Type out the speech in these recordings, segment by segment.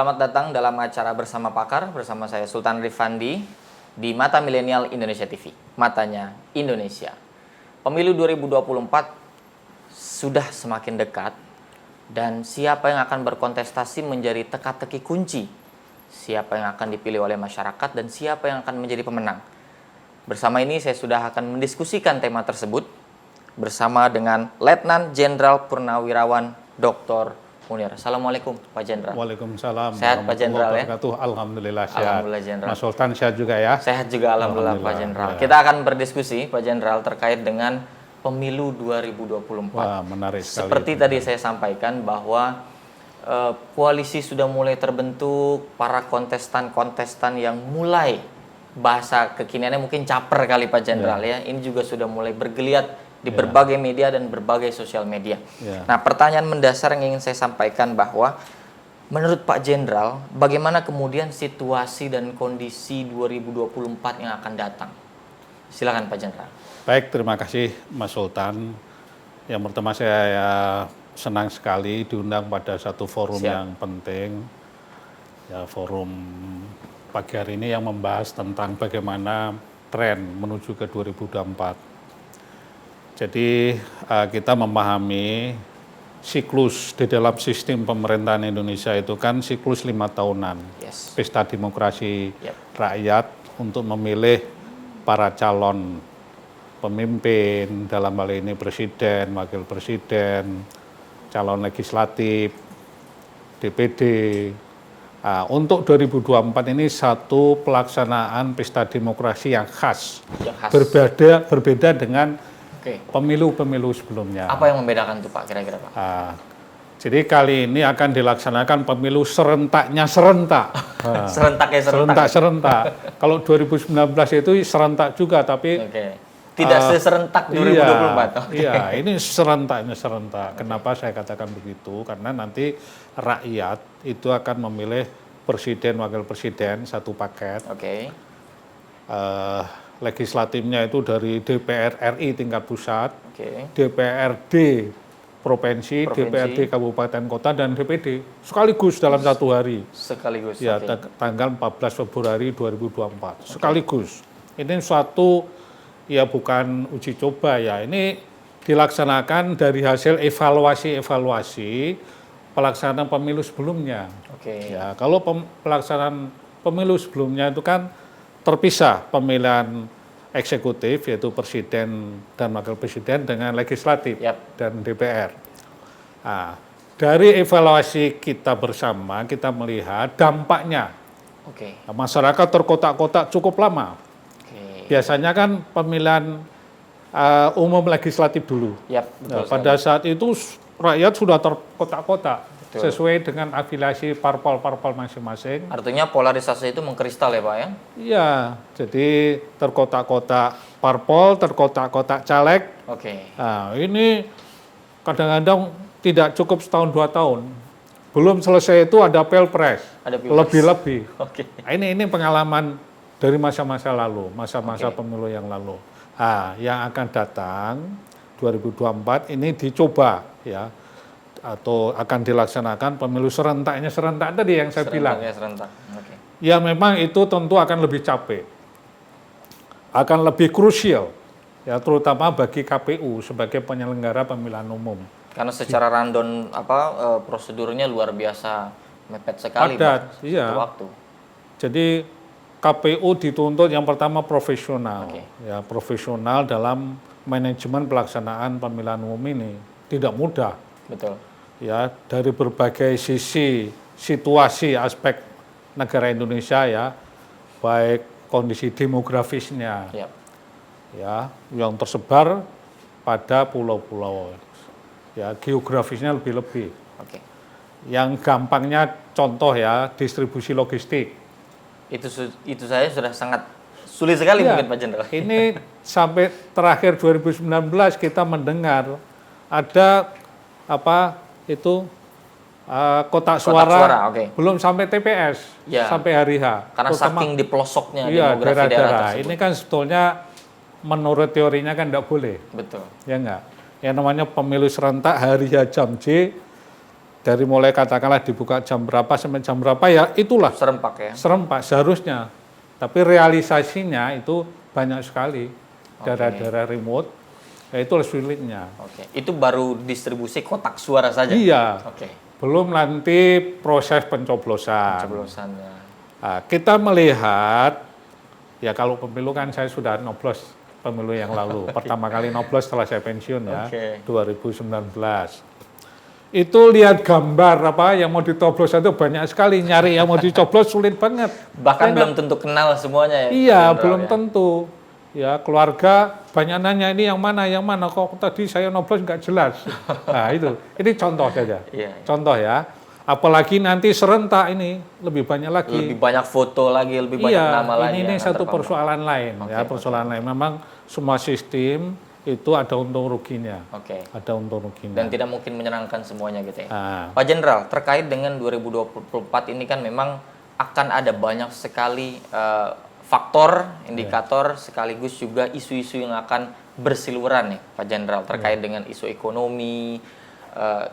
Selamat datang dalam acara Bersama Pakar bersama saya Sultan Rifandi di Mata Milenial Indonesia TV. Matanya Indonesia. Pemilu 2024 sudah semakin dekat dan siapa yang akan berkontestasi menjadi teka-teki kunci. Siapa yang akan dipilih oleh masyarakat dan siapa yang akan menjadi pemenang. Bersama ini saya sudah akan mendiskusikan tema tersebut bersama dengan Letnan Jenderal Purnawirawan Dr. Munir. Assalamualaikum Pak Jenderal. Waalaikumsalam. Sehat Pak Jenderal ya? Alhamdulillah sehat. Alhamdulillah Jenderal. Mas Sultan sehat juga ya? Sehat juga Alhamdulillah Pak Jenderal. Ya. Kita akan berdiskusi Pak Jenderal terkait dengan pemilu 2024. Wah, menarik sekali. Seperti tadi saya sampaikan bahwa koalisi sudah mulai terbentuk, para kontestan-kontestan yang mulai bahasa kekiniannya mungkin caper kali Pak Jenderal ya. Ini juga sudah mulai bergeliat di berbagai media dan berbagai sosial media. Nah, pertanyaan mendasar yang ingin saya sampaikan bahwa menurut Pak Jenderal, bagaimana kemudian situasi dan kondisi 2024 yang akan datang? Silakan Pak Jenderal. Baik, terima kasih Mas Sultan. Yang pertama saya senang sekali diundang pada satu forum yang penting. Ya, forum pagi hari ini yang membahas tentang bagaimana tren menuju ke 2024. Jadi kita memahami siklus di dalam sistem pemerintahan Indonesia itu kan siklus 5 tahunan. Pesta demokrasi rakyat untuk memilih para calon pemimpin, dalam hal ini presiden, wakil presiden, calon legislatif, DPD. Untuk 2024 ini satu pelaksanaan pesta demokrasi yang khas. Berbeda dengan pemilu-pemilu sebelumnya. Apa yang membedakan itu Pak kira-kira Pak? Jadi kali ini akan dilaksanakan pemilu serentaknya serentak. Serentak. Kalau 2019 itu serentak juga tapi tidak seserentak 2024. Iya, ini serentaknya serentak. Kenapa saya katakan begitu? Karena nanti rakyat itu akan memilih presiden, wakil presiden satu paket. Legislatifnya itu dari DPR RI tingkat pusat, DPRD provinsi, DPRD kabupaten kota dan DPD sekaligus dalam satu hari. Sekaligus. Ya, tanggal 14 Februari 2024. Sekaligus. Ini suatu ya bukan uji coba ya. Ini dilaksanakan dari hasil evaluasi pelaksanaan pemilu sebelumnya. Ya, kalau pelaksanaan pemilu sebelumnya itu kan terpisah pemilihan eksekutif yaitu presiden dan wakil presiden dengan legislatif dan DPR. Nah, dari evaluasi kita bersama kita melihat dampaknya. Masyarakat terkotak-kotak cukup lama. Biasanya kan pemilihan umum legislatif dulu. Pada saat itu rakyat sudah terkotak-kotak. Sesuai dengan afiliasi parpol-parpol masing-masing. Artinya polarisasi itu mengkristal ya Pak ya? Iya, jadi terkotak-kotak parpol, terkotak-kotak caleg. Nah, ini kadang-kadang tidak cukup setahun 2 tahun. Belum selesai itu ada pilpres. Lebih-lebih. Nah, ini pengalaman dari masa-masa lalu, masa-masa pemilu yang lalu. Nah, yang akan datang 2024 ini dicoba ya. Atau akan dilaksanakan pemilu serentak tadi yang saya bilang. Ya memang itu tentu akan lebih capek, akan lebih krusial, ya terutama bagi KPU sebagai penyelenggara pemilihan umum. Karena secara rundown prosedurnya luar biasa mepet sekali. Padat, waktu. Jadi KPU dituntut yang pertama profesional, ya profesional dalam manajemen pelaksanaan pemilihan umum ini tidak mudah. Ya, dari berbagai sisi situasi aspek negara Indonesia ya, baik kondisi demografisnya, ya, yang tersebar pada pulau-pulau, ya, geografisnya lebih-lebih. Yang gampangnya contoh ya, distribusi logistik. Itu saya sudah sangat sulit sekali mungkin Pak Jenderal. Ini sampai terakhir 2019 kita mendengar ada kotak suara, belum sampai TPS, sampai hari H. Karena saking di pelosoknya demografi daerah tersebut. Ini kan sebetulnya menurut teorinya kan tidak boleh. Betul. Ya enggak. Yang namanya pemilu serentak hari H jam J Dari mulai katakanlah dibuka jam berapa sampai jam berapa ya itulah Serempak ya. serempak seharusnya. Tapi realisasinya itu banyak sekali daerah-daerah remote, ya itu sulitnya. Oke. Itu baru distribusi kotak suara saja. Iya, Oke. belum nanti proses pencoblosan. Coblosannya. Nah, kita melihat, ya kalau pemilu kan saya sudah nyoblos pemilu yang lalu. Pertama kali nyoblos setelah saya pensiun ya, Oke. 2019. Itu lihat gambar apa yang mau ditoblos itu banyak sekali, nyari yang mau dicoblos sulit banget. Bahkan Ya, belum tentu kenal semuanya ya. iya, Jenderal, belum ya. tentu. Ya, keluarga banyak nanya ini yang mana, kok tadi saya nyoblos nggak jelas. Nah itu, ini contoh saja. Iya. Contoh ya, apalagi nanti serentak ini lebih banyak lagi. Lebih banyak foto lagi, lebih banyak nama lagi. Ini yang satu terpampang. persoalan lain ya, Oke, persoalan lain. Memang semua sistem itu ada untung ruginya. Oke. Ada untung ruginya. Dan tidak mungkin menyenangkan semuanya gitu ya. Nah, Pak Jenderal, terkait dengan 2024 ini kan memang akan ada banyak sekali faktor, indikator, sekaligus juga isu-isu yang akan bersiliweran nih Pak Jenderal terkait dengan isu ekonomi,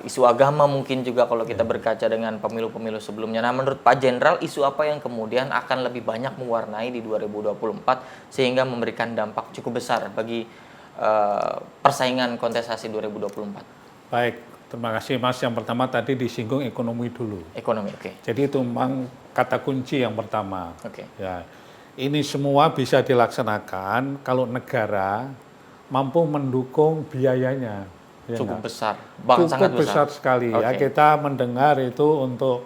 isu agama mungkin juga kalau kita berkaca dengan pemilu-pemilu sebelumnya. Nah, menurut Pak Jenderal, isu apa yang kemudian akan lebih banyak mewarnai di 2024 sehingga memberikan dampak cukup besar bagi persaingan kontestasi 2024? baik, terima kasih Mas. Yang pertama tadi disinggung ekonomi dulu. Ekonomi, oke. Jadi itu memang kata kunci yang pertama. Oke. Ya, ini semua bisa dilaksanakan kalau negara mampu mendukung biayanya. Ya Cukup enggak? besar, bahkan Cukup sangat besar sekali ya. Oke. Kita mendengar itu untuk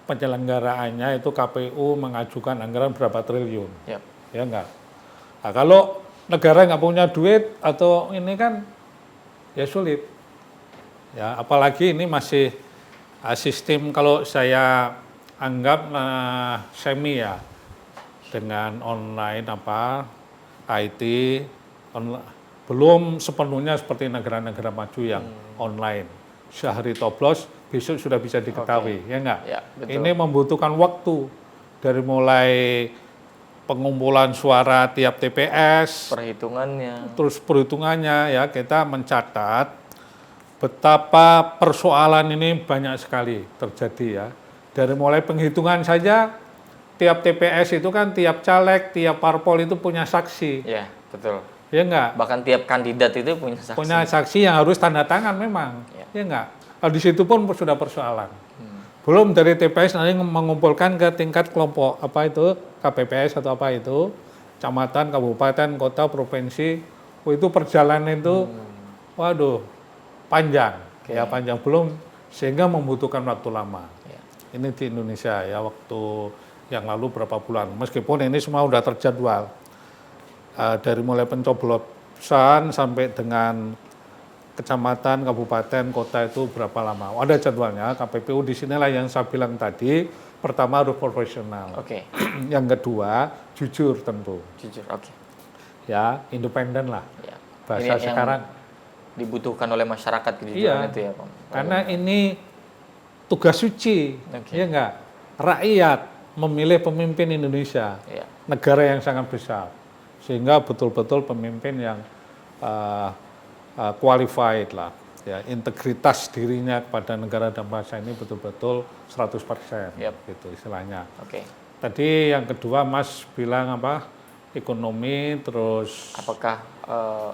penyelenggaraannya itu KPU mengajukan anggaran berapa triliun. Yap. Ya enggak. Nah, kalau negara nggak punya duit atau ini kan ya sulit. Ya, apalagi ini masih sistem kalau saya anggap semi ya dengan online IT belum sepenuhnya seperti negara-negara maju yang online. Sehari toblos besok sudah bisa diketahui, ya enggak? Ya, betul. Ini membutuhkan waktu dari mulai pengumpulan suara tiap TPS, Perhitungannya. terus perhitungannya ya kita mencatat betapa persoalan ini banyak sekali terjadi ya. Dari mulai penghitungan saja tiap TPS itu kan tiap caleg, tiap parpol itu punya saksi. Ya, betul. Ya enggak? Bahkan tiap kandidat itu punya saksi. Punya saksi yang harus tanda tangan memang. Ya. Ya enggak? Kalau di situ pun sudah persoalan. Belum dari TPS nanti mengumpulkan ke tingkat kelompok apa itu KPPS atau apa itu, kecamatan, kabupaten, kota, provinsi. Itu perjalanan itu, waduh, panjang. Ya panjang belum sehingga membutuhkan waktu lama. Ya. Ini di Indonesia ya waktu yang lalu berapa bulan. Meskipun ini semua udah terjadwal. Dari mulai pencoblosan sampai dengan kecamatan, kabupaten, kota itu berapa lama. Ada jadwalnya, KPPU di sinilah yang saya bilang tadi, pertama harus profesional. Oke. Yang kedua, jujur tentu. Jujur, oke. Ya, independen lah. Ya. Bahasa Ini yang sekarang. dibutuhkan oleh masyarakat kejujuran Iya, itu ya, Pak. karena ini tugas suci, Oke. ya enggak? Rakyat memilih pemimpin Indonesia, Ya. negara yang sangat besar. Sehingga betul-betul pemimpin yang qualified lah, ya integritas dirinya kepada negara dan bangsa ini betul-betul 100%, Yap. gitu istilahnya. Oke. Tadi yang kedua Mas bilang apa? Ekonomi, terus Apakah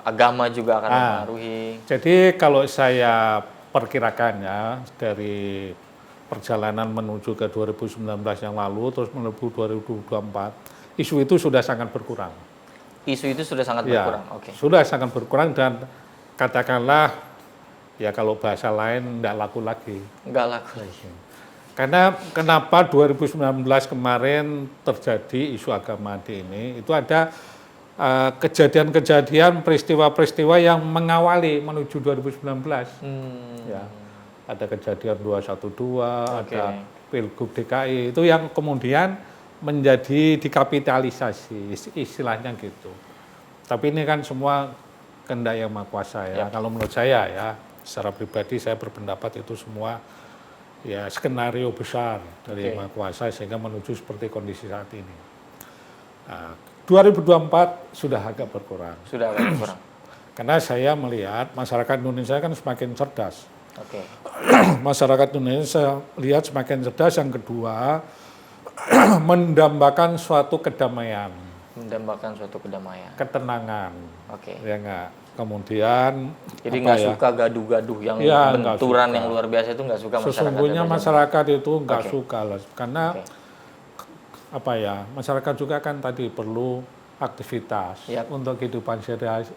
agama juga akan mempengaruhi? jadi kalau saya perkirakan ya dari perjalanan menuju ke 2019 yang lalu terus menuju 2024, isu itu sudah sangat berkurang. Isu itu sudah sangat Ya, berkurang. Oke. sudah sangat berkurang dan katakanlah ya kalau bahasa lain tidak laku lagi. Enggak laku. Karena kenapa 2019 kemarin terjadi isu agama di ini, itu ada kejadian-kejadian, peristiwa-peristiwa yang mengawali menuju 2019. Ya, ada kejadian 212, Oke. ada Pilgub DKI, itu yang kemudian menjadi dikapitalisasi, istilahnya gitu. Tapi ini kan semua kehendak yang Maha Kuasa ya. Kalau menurut saya ya, secara pribadi saya berpendapat itu semua ya skenario besar dari Maha Kuasa sehingga menuju seperti kondisi saat ini. Nah, 2024 sudah agak berkurang. Sudah agak berkurang. Karena saya melihat masyarakat Indonesia kan semakin cerdas. Oke. Masyarakat Indonesia saya lihat semakin cerdas. Yang kedua, mendambakan suatu kedamaian, Mendambakan suatu kedamaian. ketenangan, Oke. ya enggak. Kemudian Jadi apa nggak ya? suka gaduh-gaduh yang Ya, nggak benturan suka. yang luar biasa itu nggak suka masyarakat. Sesungguhnya Pak Jenderal. masyarakat itu nggak Oke. suka lah, karena Oke. apa ya? Masyarakat juga kan tadi perlu aktivitas Yap. untuk kehidupan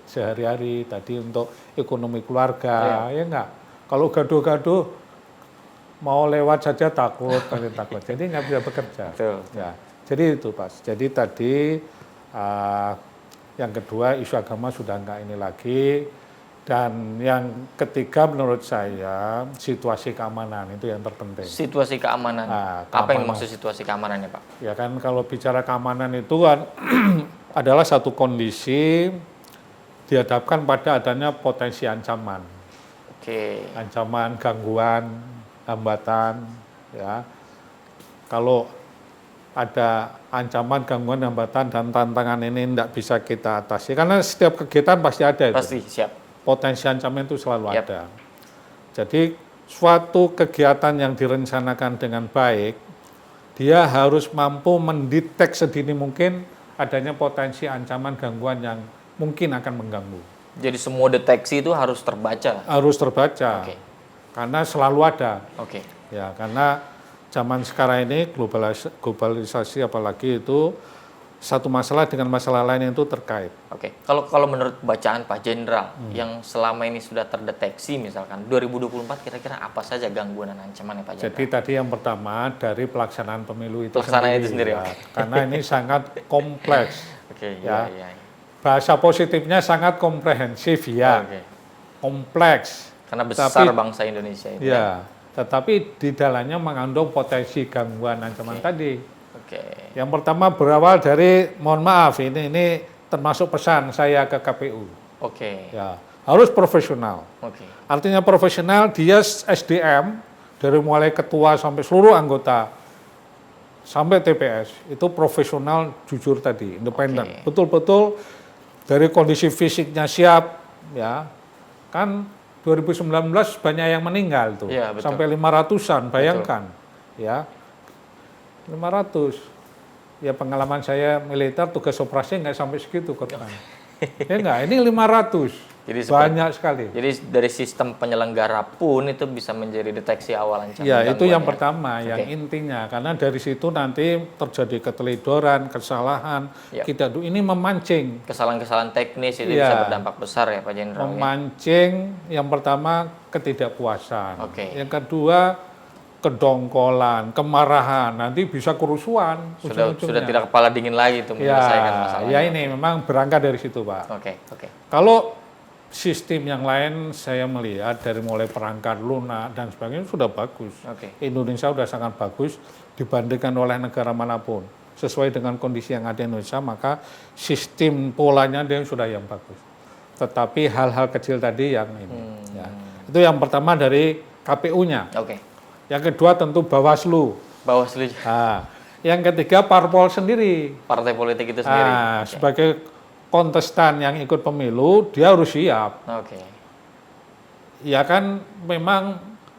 sehari-hari, tadi untuk ekonomi keluarga, ya enggak. Kalau gaduh-gaduh mau lewat saja takut, takut. Jadi nggak bisa bekerja. Betul. Ya, jadi itu Pak. Jadi tadi yang kedua isu agama sudah nggak ini lagi, dan yang ketiga menurut saya situasi keamanan itu yang terpenting. Situasi keamanan. Nah, Apa yang keamanan. maksud situasi keamanannya, Pak? Ya kan kalau bicara keamanan itu kan adalah satu kondisi dihadapkan pada adanya potensi ancaman, Oke. ancaman, gangguan, hambatan, ya. Kalau ada ancaman, gangguan, hambatan, dan tantangan ini tidak bisa kita atasi. Karena setiap kegiatan pasti ada itu. Pasti siap. Potensi ancaman itu selalu Yap. ada. Jadi suatu kegiatan yang direncanakan dengan baik, dia harus mampu mendetek sedini mungkin adanya potensi ancaman, gangguan yang mungkin akan mengganggu. Jadi semua deteksi itu harus terbaca. Harus terbaca, Oke. karena selalu ada. Oke. Ya, karena zaman sekarang ini globalisasi apalagi itu satu masalah dengan masalah lain itu terkait. Oke. Kalau menurut bacaan Pak Jenderal yang selama ini sudah terdeteksi misalkan 2024 kira-kira apa saja gangguan dan ancamannya Pak Jenderal? Jadi tadi yang pertama dari pelaksanaan pemilu itu Pelaksanaan itu sendiri, ya. oke. Karena ini sangat kompleks. Oke, Ya. iya. Bahasa positifnya sangat komprehensif ya, Oke. kompleks. Karena besar Tapi- bangsa Indonesia itu. Ya, tetapi di dalamnya mengandung potensi gangguan ancaman tadi. Oke. Yang pertama berawal dari, mohon maaf ini termasuk pesan saya ke KPU. Oke. Ya, harus profesional. Oke. Artinya profesional, dia SDM dari mulai ketua sampai seluruh anggota sampai TPS itu profesional, jujur tadi, independen. Oke. Betul-betul dari kondisi fisiknya siap, ya. Kan 2019 banyak yang meninggal tuh, Iya, betul. sampai 500-an, bayangkan, ya. 500. Ya pengalaman saya militer tugas operasi nggak sampai segitu korban. Ya enggak, ini 500. Jadi Banyak sekali. Jadi dari sistem penyelenggara pun itu bisa menjadi deteksi awal ancaman. Ya, itu yang gangguannya. pertama, yang Oke. intinya. Karena dari situ nanti terjadi keteledoran, kesalahan, Ya. ini memancing. Kesalahan-kesalahan teknis itu Iya. bisa berdampak besar ya Pak Jenderal. Ya? Memancing, yang pertama ketidakpuasan. Oke. Yang kedua kedongkolan, kemarahan, nanti bisa kerusuhan. Sudah ujung-ujungnya. tidak kepala dingin lagi itu menyelesaikan masalahnya. Ya ini memang berangkat dari situ Pak. Oke, oke. Kalau sistem yang lain saya melihat dari mulai perangkat lunak dan sebagainya sudah bagus. Oke. Indonesia sudah sangat bagus dibandingkan oleh negara manapun. Sesuai dengan kondisi yang ada di Indonesia, maka sistem polanya dia sudah yang bagus. Tetapi hal-hal kecil tadi yang ini. Ya. Itu yang pertama dari KPU-nya. Oke. Yang kedua tentu Bawaslu. Bawaslu Nah, yang ketiga parpol sendiri. partai politik itu sendiri. Nah, Oke. sebagai kontestan yang ikut pemilu, dia harus siap. Oke. Ya kan memang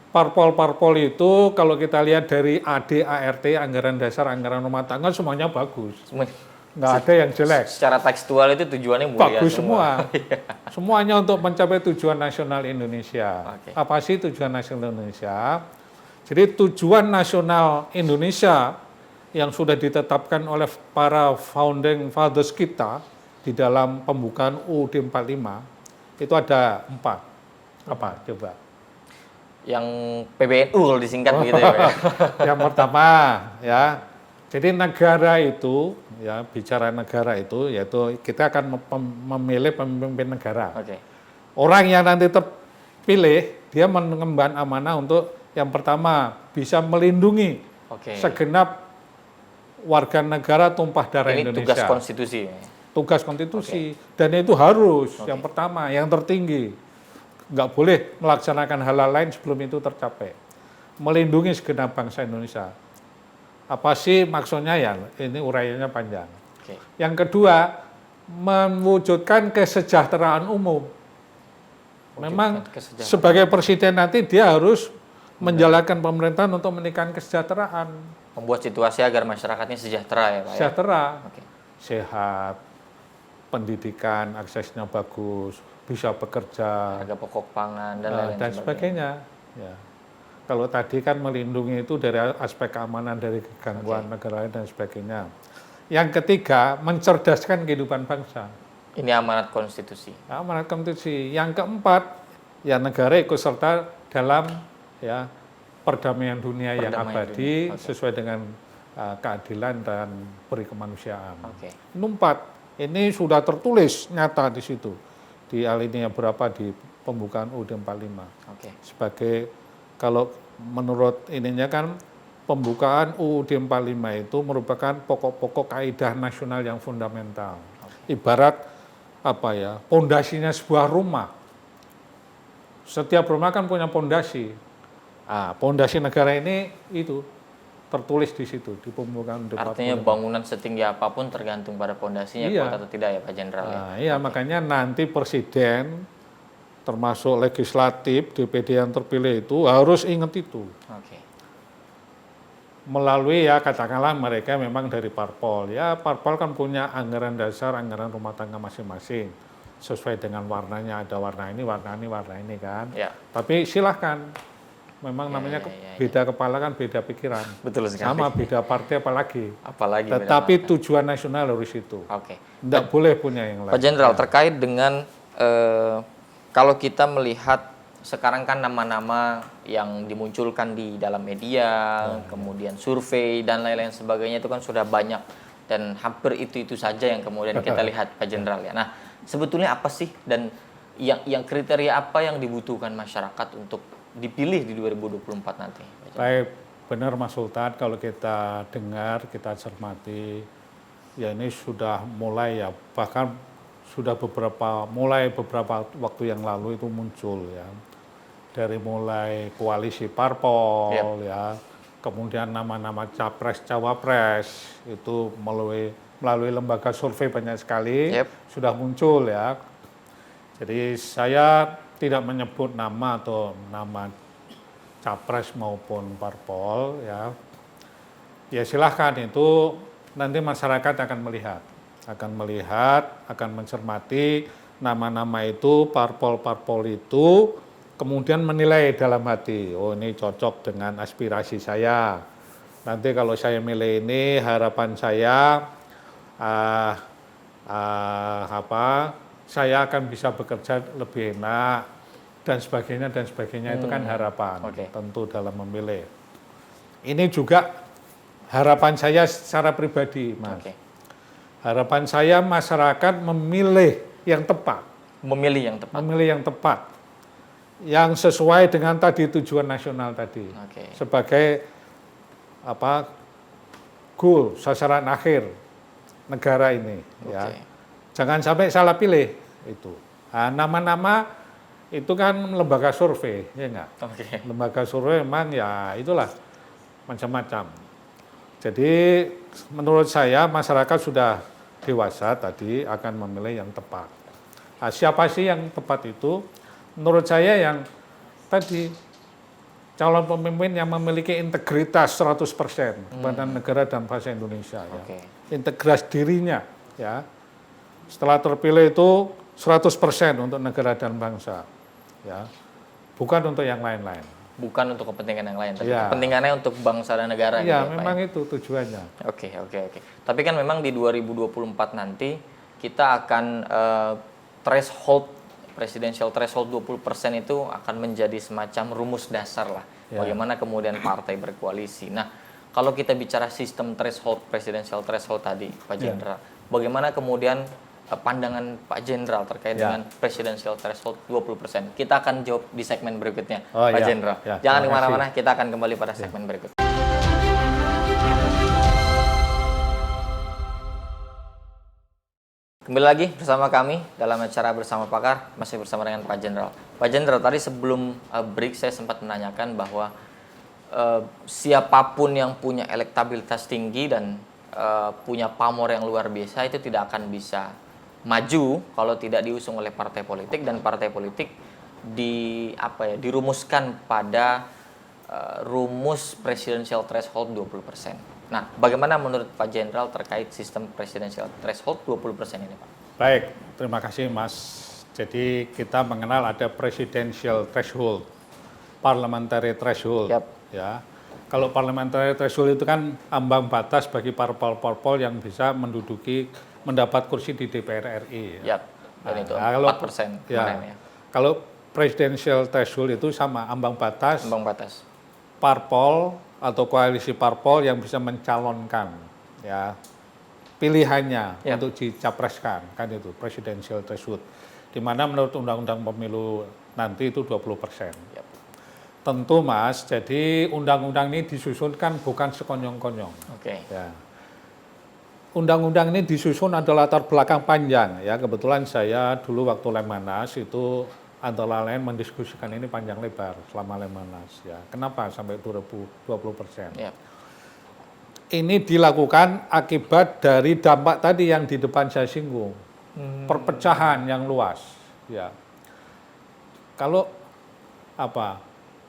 parpol-parpol itu kalau kita lihat dari AD, ART, anggaran dasar, anggaran rumah tangga semuanya bagus. Nggak ada yang jelek. Secara tekstual itu tujuannya mulia Bagus semua. Semuanya untuk mencapai tujuan nasional Indonesia. Oke. Apa sih tujuan nasional Indonesia? Jadi tujuan nasional Indonesia yang sudah ditetapkan oleh para founding fathers kita di dalam pembukaan UUD 45 itu ada 4. Apa coba? Yang PBNU kalau disingkat begitu ya Pak ya. Yang pertama ya, jadi negara itu ya, bicara negara itu yaitu kita akan memilih pemimpin negara. Oke. Orang yang nanti terpilih dia mengemban amanah untuk yang pertama bisa melindungi Oke. segenap warga negara tumpah darah Ini Indonesia. tugas konstitusi. Tugas konstitusi. Dan itu harus yang pertama, yang tertinggi. Nggak boleh melaksanakan hal-hal lain sebelum itu tercapai. Melindungi segenap bangsa Indonesia. Apa sih maksudnya ya? Ini uraiannya panjang. Oke. Yang kedua, mewujudkan kesejahteraan umum. Memang kesejahteraan. sebagai presiden nanti dia harus menjalankan pemerintahan untuk meningkatkan kesejahteraan. Membuat situasi agar masyarakatnya sejahtera ya Pak ya? Sejahtera, Oke. sehat, pendidikan, aksesnya bagus, bisa bekerja, Harga pokok pangan dan lain-lain dan sebagainya. Ya. Kalau tadi kan melindungi itu dari aspek keamanan dari gangguan negara lain dan sebagainya. Yang ketiga, mencerdaskan kehidupan bangsa. Ini amanat konstitusi. Amanat konstitusi. Yang keempat, ya negara ikut serta dalam ya perdamaian dunia yang Perdamaian abadi dunia. Oke. sesuai dengan keadilan dan peri kemanusiaan. Oke. Nomor 4, ini sudah tertulis nyata di situ di alinea berapa di pembukaan UUD 45. Oke. Sebagai kalau menurut ininya kan pembukaan UUD 45 itu merupakan pokok-pokok kaidah nasional yang fundamental. Ibarat apa ya, pondasinya sebuah rumah. Setiap rumah kan punya pondasi. Pondasi negara ini itu tertulis di situ di pembukaan UUD 45. Artinya bangunan setinggi apapun tergantung pada pondasinya Iya. kuat atau tidak ya Pak Jenderal ya. Iya, makanya nanti presiden termasuk legislatif DPD yang terpilih itu harus ingat itu. Oke. Melalui ya katakanlah mereka memang dari parpol. Ya parpol kan punya anggaran dasar, anggaran rumah tangga masing-masing. Sesuai dengan warnanya, ada warna ini kan. Ya. Tapi silahkan. Memang Ya, namanya ya. beda kepala kan beda pikiran. Betul sekali. Sama beda partai apalagi. Apalagi beda Tetapi partai. tujuan nasional harus itu. Oke. Tidak boleh punya yang lain. Pak Jenderal, Ya. terkait dengan kalau kita melihat sekarang kan nama-nama yang dimunculkan di dalam media, kemudian survei dan lain-lain sebagainya itu kan sudah banyak dan hampir itu saja yang kemudian kita lihat Pak Jenderal ya. Nah, sebetulnya apa sih dan yang kriteria apa yang dibutuhkan masyarakat untuk dipilih di 2024 nanti? Baik, benar Mas Sultan, kalau kita dengar, kita cermati, ya ini sudah mulai ya, bahkan sudah mulai beberapa waktu yang lalu itu muncul ya. Dari mulai koalisi parpol ya, kemudian nama-nama capres, cawapres, itu melalui lembaga survei banyak sekali sudah muncul ya. Jadi saya tidak menyebut nama atau nama capres maupun parpol ya. Ya silahkan itu nanti masyarakat akan melihat, akan mencermati nama-nama itu, parpol-parpol itu, kemudian menilai dalam hati, oh ini cocok dengan aspirasi saya. Nanti kalau saya milih ini harapan saya saya akan bisa bekerja lebih enak dan sebagainya itu kan harapan tentu dalam memilih. Ini juga harapan saya secara pribadi, Mas. Harapan saya masyarakat memilih yang tepat. Memilih yang tepat. Yang sesuai dengan tadi tujuan nasional tadi. Sebagai goal, sasaran akhir negara ini ya. Jangan sampai salah pilih itu. Nama-nama itu kan lembaga survei, ya enggak? Lembaga survei memang ya itulah macam-macam. Jadi menurut saya masyarakat sudah dewasa tadi akan memilih yang tepat. Siapa sih yang tepat itu? Menurut saya yang tadi calon pemimpin yang memiliki integritas 100% kepada negara dan bangsa Indonesia. Ya. Integritas dirinya ya. Setelah terpilih itu 100% untuk negara dan bangsa. Ya. Bukan untuk yang lain-lain. Bukan untuk kepentingan yang lain, tapi kepentingannya untuk bangsa dan negara. Iya, gitu, memang itu tujuannya. Oke. Tapi kan memang di 2024 nanti kita akan presidential threshold 20% itu akan menjadi semacam rumus dasar lah. Bagaimana kemudian partai berkoalisi. Nah, kalau kita bicara sistem presidential threshold tadi, Pak Jenderal, bagaimana kemudian pandangan Pak Jenderal terkait dengan presidential threshold 20%. Kita akan jawab di segmen berikutnya, Pak Jenderal. Jangan kemana-mana, kita akan kembali pada segmen berikut. Kembali lagi bersama kami dalam acara Bersama Pakar, masih bersama dengan Pak Jenderal. Pak Jenderal, tadi sebelum break saya sempat menanyakan bahwa siapapun yang punya elektabilitas tinggi dan punya pamor yang luar biasa itu tidak akan bisa maju kalau tidak diusung oleh partai politik, dan partai politik dirumuskan pada rumus presidensial threshold 20%. Nah, bagaimana menurut Pak Jenderal terkait sistem presidensial threshold 20% ini, Pak? Baik, terima kasih Mas. Jadi kita mengenal ada presidential threshold, parliamentary threshold. Yap. Ya, kalau parliamentary threshold itu kan ambang batas bagi parpol-parpol yang bisa mendapat kursi di DPR RI. Yap. Dan itu kalau 4% ya, kemarin ya. kalau presidential threshold itu sama ambang batas parpol atau koalisi parpol yang bisa mencalonkan ya pilihannya untuk dicapreskan, kan itu presidential threshold. Di mana menurut Undang-Undang Pemilu nanti itu 20%. Yap. Tentu Mas, jadi undang-undang ini disusunkan bukan sekonyong-konyong. Oke. Ya. Undang-undang ini disusun adalah latar belakang panjang ya. Kebetulan saya dulu waktu Lemhanas itu antara lain mendiskusikan ini panjang lebar selama Lemhanas ya. Kenapa sampai 20%? Yap. Ini dilakukan akibat dari dampak tadi yang di depan saya singgung. Perpecahan yang luas ya. Kalau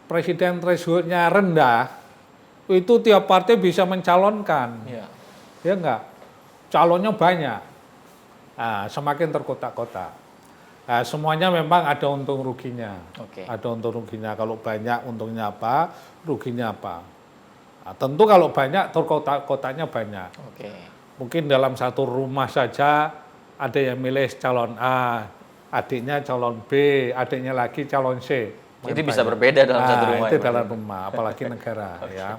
presiden threshold-nya rendah, itu tiap partai bisa mencalonkan. Ya enggak? Calonnya banyak. Nah, semakin terkotak-kotak. Nah, semuanya memang ada untung ruginya. Ada untung ruginya. Kalau banyak untungnya apa, ruginya apa. Nah, tentu kalau banyak terkotak-kotaknya banyak. Mungkin dalam satu rumah saja ada yang milih calon A, adiknya calon B, adiknya lagi calon C. Jadi bisa berbeda dalam satu rumah. Itu dalam rumah, apalagi negara. Ya.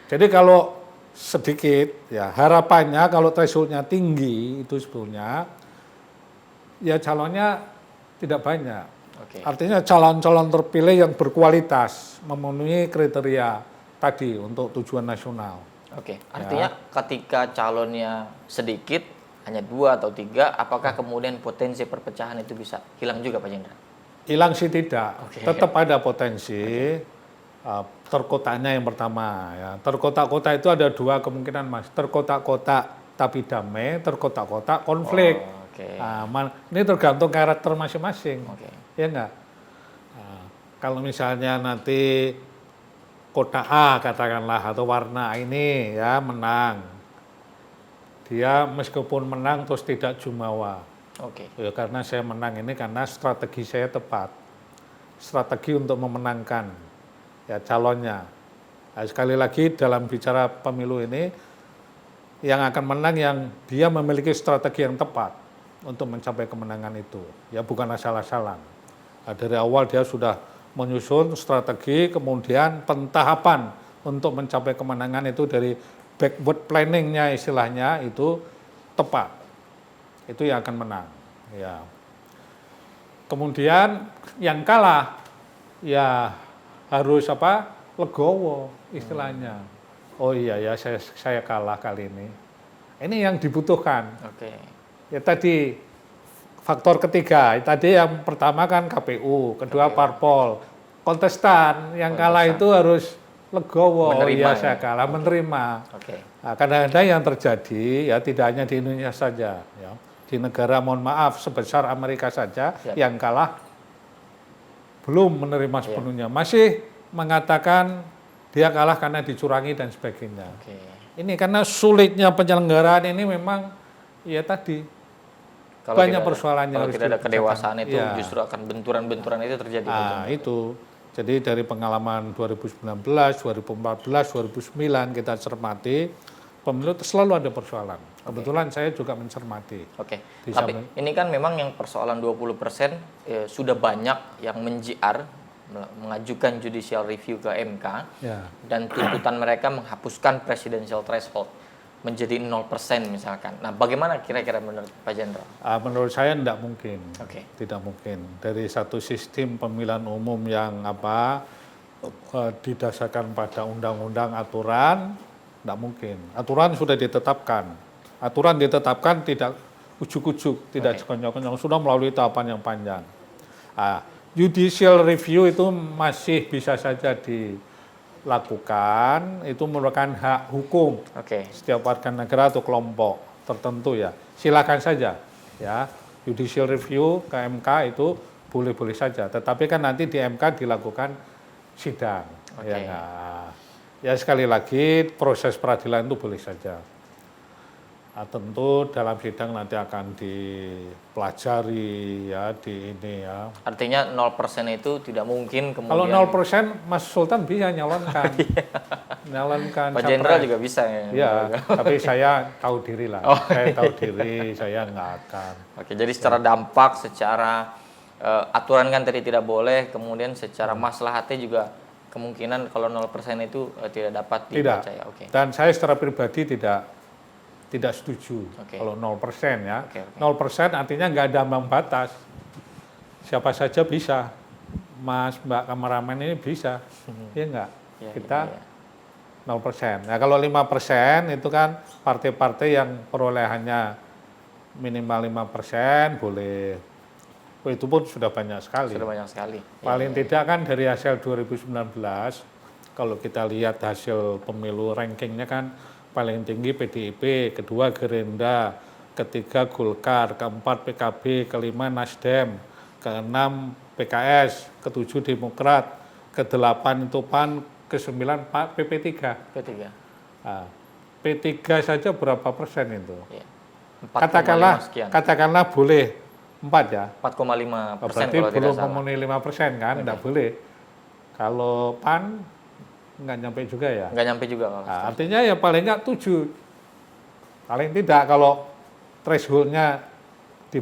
Jadi kalau sedikit, ya harapannya kalau threshold-nya tinggi itu sebetulnya, ya calonnya tidak banyak. Artinya calon-calon terpilih yang berkualitas, memenuhi kriteria tadi untuk tujuan nasional. Artinya ketika calonnya sedikit, hanya 2 atau 3, apakah kemudian potensi perpecahan itu bisa hilang juga, Pak Jenderal? Hilang sih tidak, tetap ada potensi. Terkotaknya yang pertama ya. Terkotak-kotak itu ada 2 kemungkinan Mas. Terkotak-kotak tapi damai, terkotak-kotak konflik. Ini tergantung karakter masing-masing. Ya enggak? Kalau misalnya nanti kotak A katakanlah atau warna ini ya menang. Dia meskipun menang terus tidak jumawa. Ya, karena saya menang ini karena strategi saya tepat. Strategi untuk memenangkan ya calonnya. Nah, sekali lagi dalam bicara pemilu ini yang akan menang yang dia memiliki strategi yang tepat untuk mencapai kemenangan itu. Ya bukan asal-asalan. Nah, dari awal dia sudah menyusun strategi, kemudian pentahapan untuk mencapai kemenangan itu dari backward planning-nya istilahnya itu tepat. Itu yang akan menang. Ya. Kemudian yang kalah ya harus legowo istilahnya. Oh iya ya saya kalah kali ini. Ini yang dibutuhkan. Ya tadi faktor ketiga, tadi yang pertama kan KPU, kedua parpol, kontestan yang kalah itu harus legowo, ya saya kalah, menerima. Nah, kadang-kadang yang terjadi ya tidak hanya di Indonesia saja, ya. Di negara mohon maaf sebesar Amerika saja yang kalah belum menerima sepenuhnya, masih mengatakan dia kalah karena dicurangi dan sebagainya. Ini karena sulitnya penyelenggaraan ini memang ya tadi banyak persoalannya. Kalau tidak ada kedewasaan itu justru akan benturan-benturan itu terjadi. Itu. Jadi dari pengalaman 2019, 2014, 2009 kita cermati, pemilu selalu ada persoalan. Kebetulan saya juga mencermati. Tapi ini kan memang yang persoalan 20% sudah banyak yang menjiar, mengajukan judicial review ke MK, dan tuntutan mereka menghapuskan presidential threshold menjadi 0% misalkan. Nah, bagaimana kira-kira menurut Pak Jenderal? Menurut saya tidak mungkin. Tidak mungkin. Dari satu sistem pemilihan umum yang didasarkan pada undang-undang aturan, tidak mungkin. Aturan sudah ditetapkan. Aturan ditetapkan tidak ujuk-ujuk, tidak sekonyong-konyong, sudah melalui tahapan yang panjang. Judicial review itu masih bisa saja dilakukan, itu merupakan hak hukum setiap warga negara atau kelompok tertentu ya. Silakan saja ya, judicial review ke MK itu boleh-boleh saja. Tetapi kan nanti di MK dilakukan sidang. Oke. Ya, nggak. Ya sekali lagi proses peradilan itu boleh saja. Nah, tentu dalam sidang nanti akan dipelajari ya di ini ya. Artinya 0% itu tidak mungkin Kalau kemudian 0% Mas Sultan bisa nyalonkan. Nyalonkan Pak capres. Jenderal juga bisa ya. Ya, tapi saya tahu diri lah. Oh, Saya tahu diri, saya nggak akan. Oke, jadi secara dampak, secara aturan kan tadi tidak boleh, kemudian secara maslahatnya juga kemungkinan kalau 0% itu tidak dapat Tidak. dipercaya. Oke. Dan saya secara pribadi tidak setuju Oke. kalau 0% ya. Oke, oke. 0% artinya nggak ada ambang batas. Siapa saja bisa. Mas, Mbak kameramen ini bisa. Iya nggak? Ya, Kita ya, ya. 0%. Nah kalau 5% itu kan partai-partai yang perolehannya minimal 5% boleh. Oh, itu pun sudah banyak sekali. Sudah banyak sekali. Paling tidak kan dari hasil 2019, kalau kita lihat hasil pemilu rankingnya kan paling tinggi PDIP, kedua Gerindra, ketiga Golkar, keempat PKB, kelima Nasdem, keenam PKS, ketujuh Demokrat, kedelapan itu PAN, kesembilan PP3. P3. Nah, P3 saja berapa persen itu? Ya. 4,5 sekian. Katakanlah boleh 4 ya. 4,5% Berarti kalau tidak belum salah. memenuhi 5% kan, enggak boleh. Kalau PAN nggak nyampe juga ya. Nggak nyampe juga kalau. Nah, artinya ya paling nggak 7. Paling tidak kalau thresholdnya di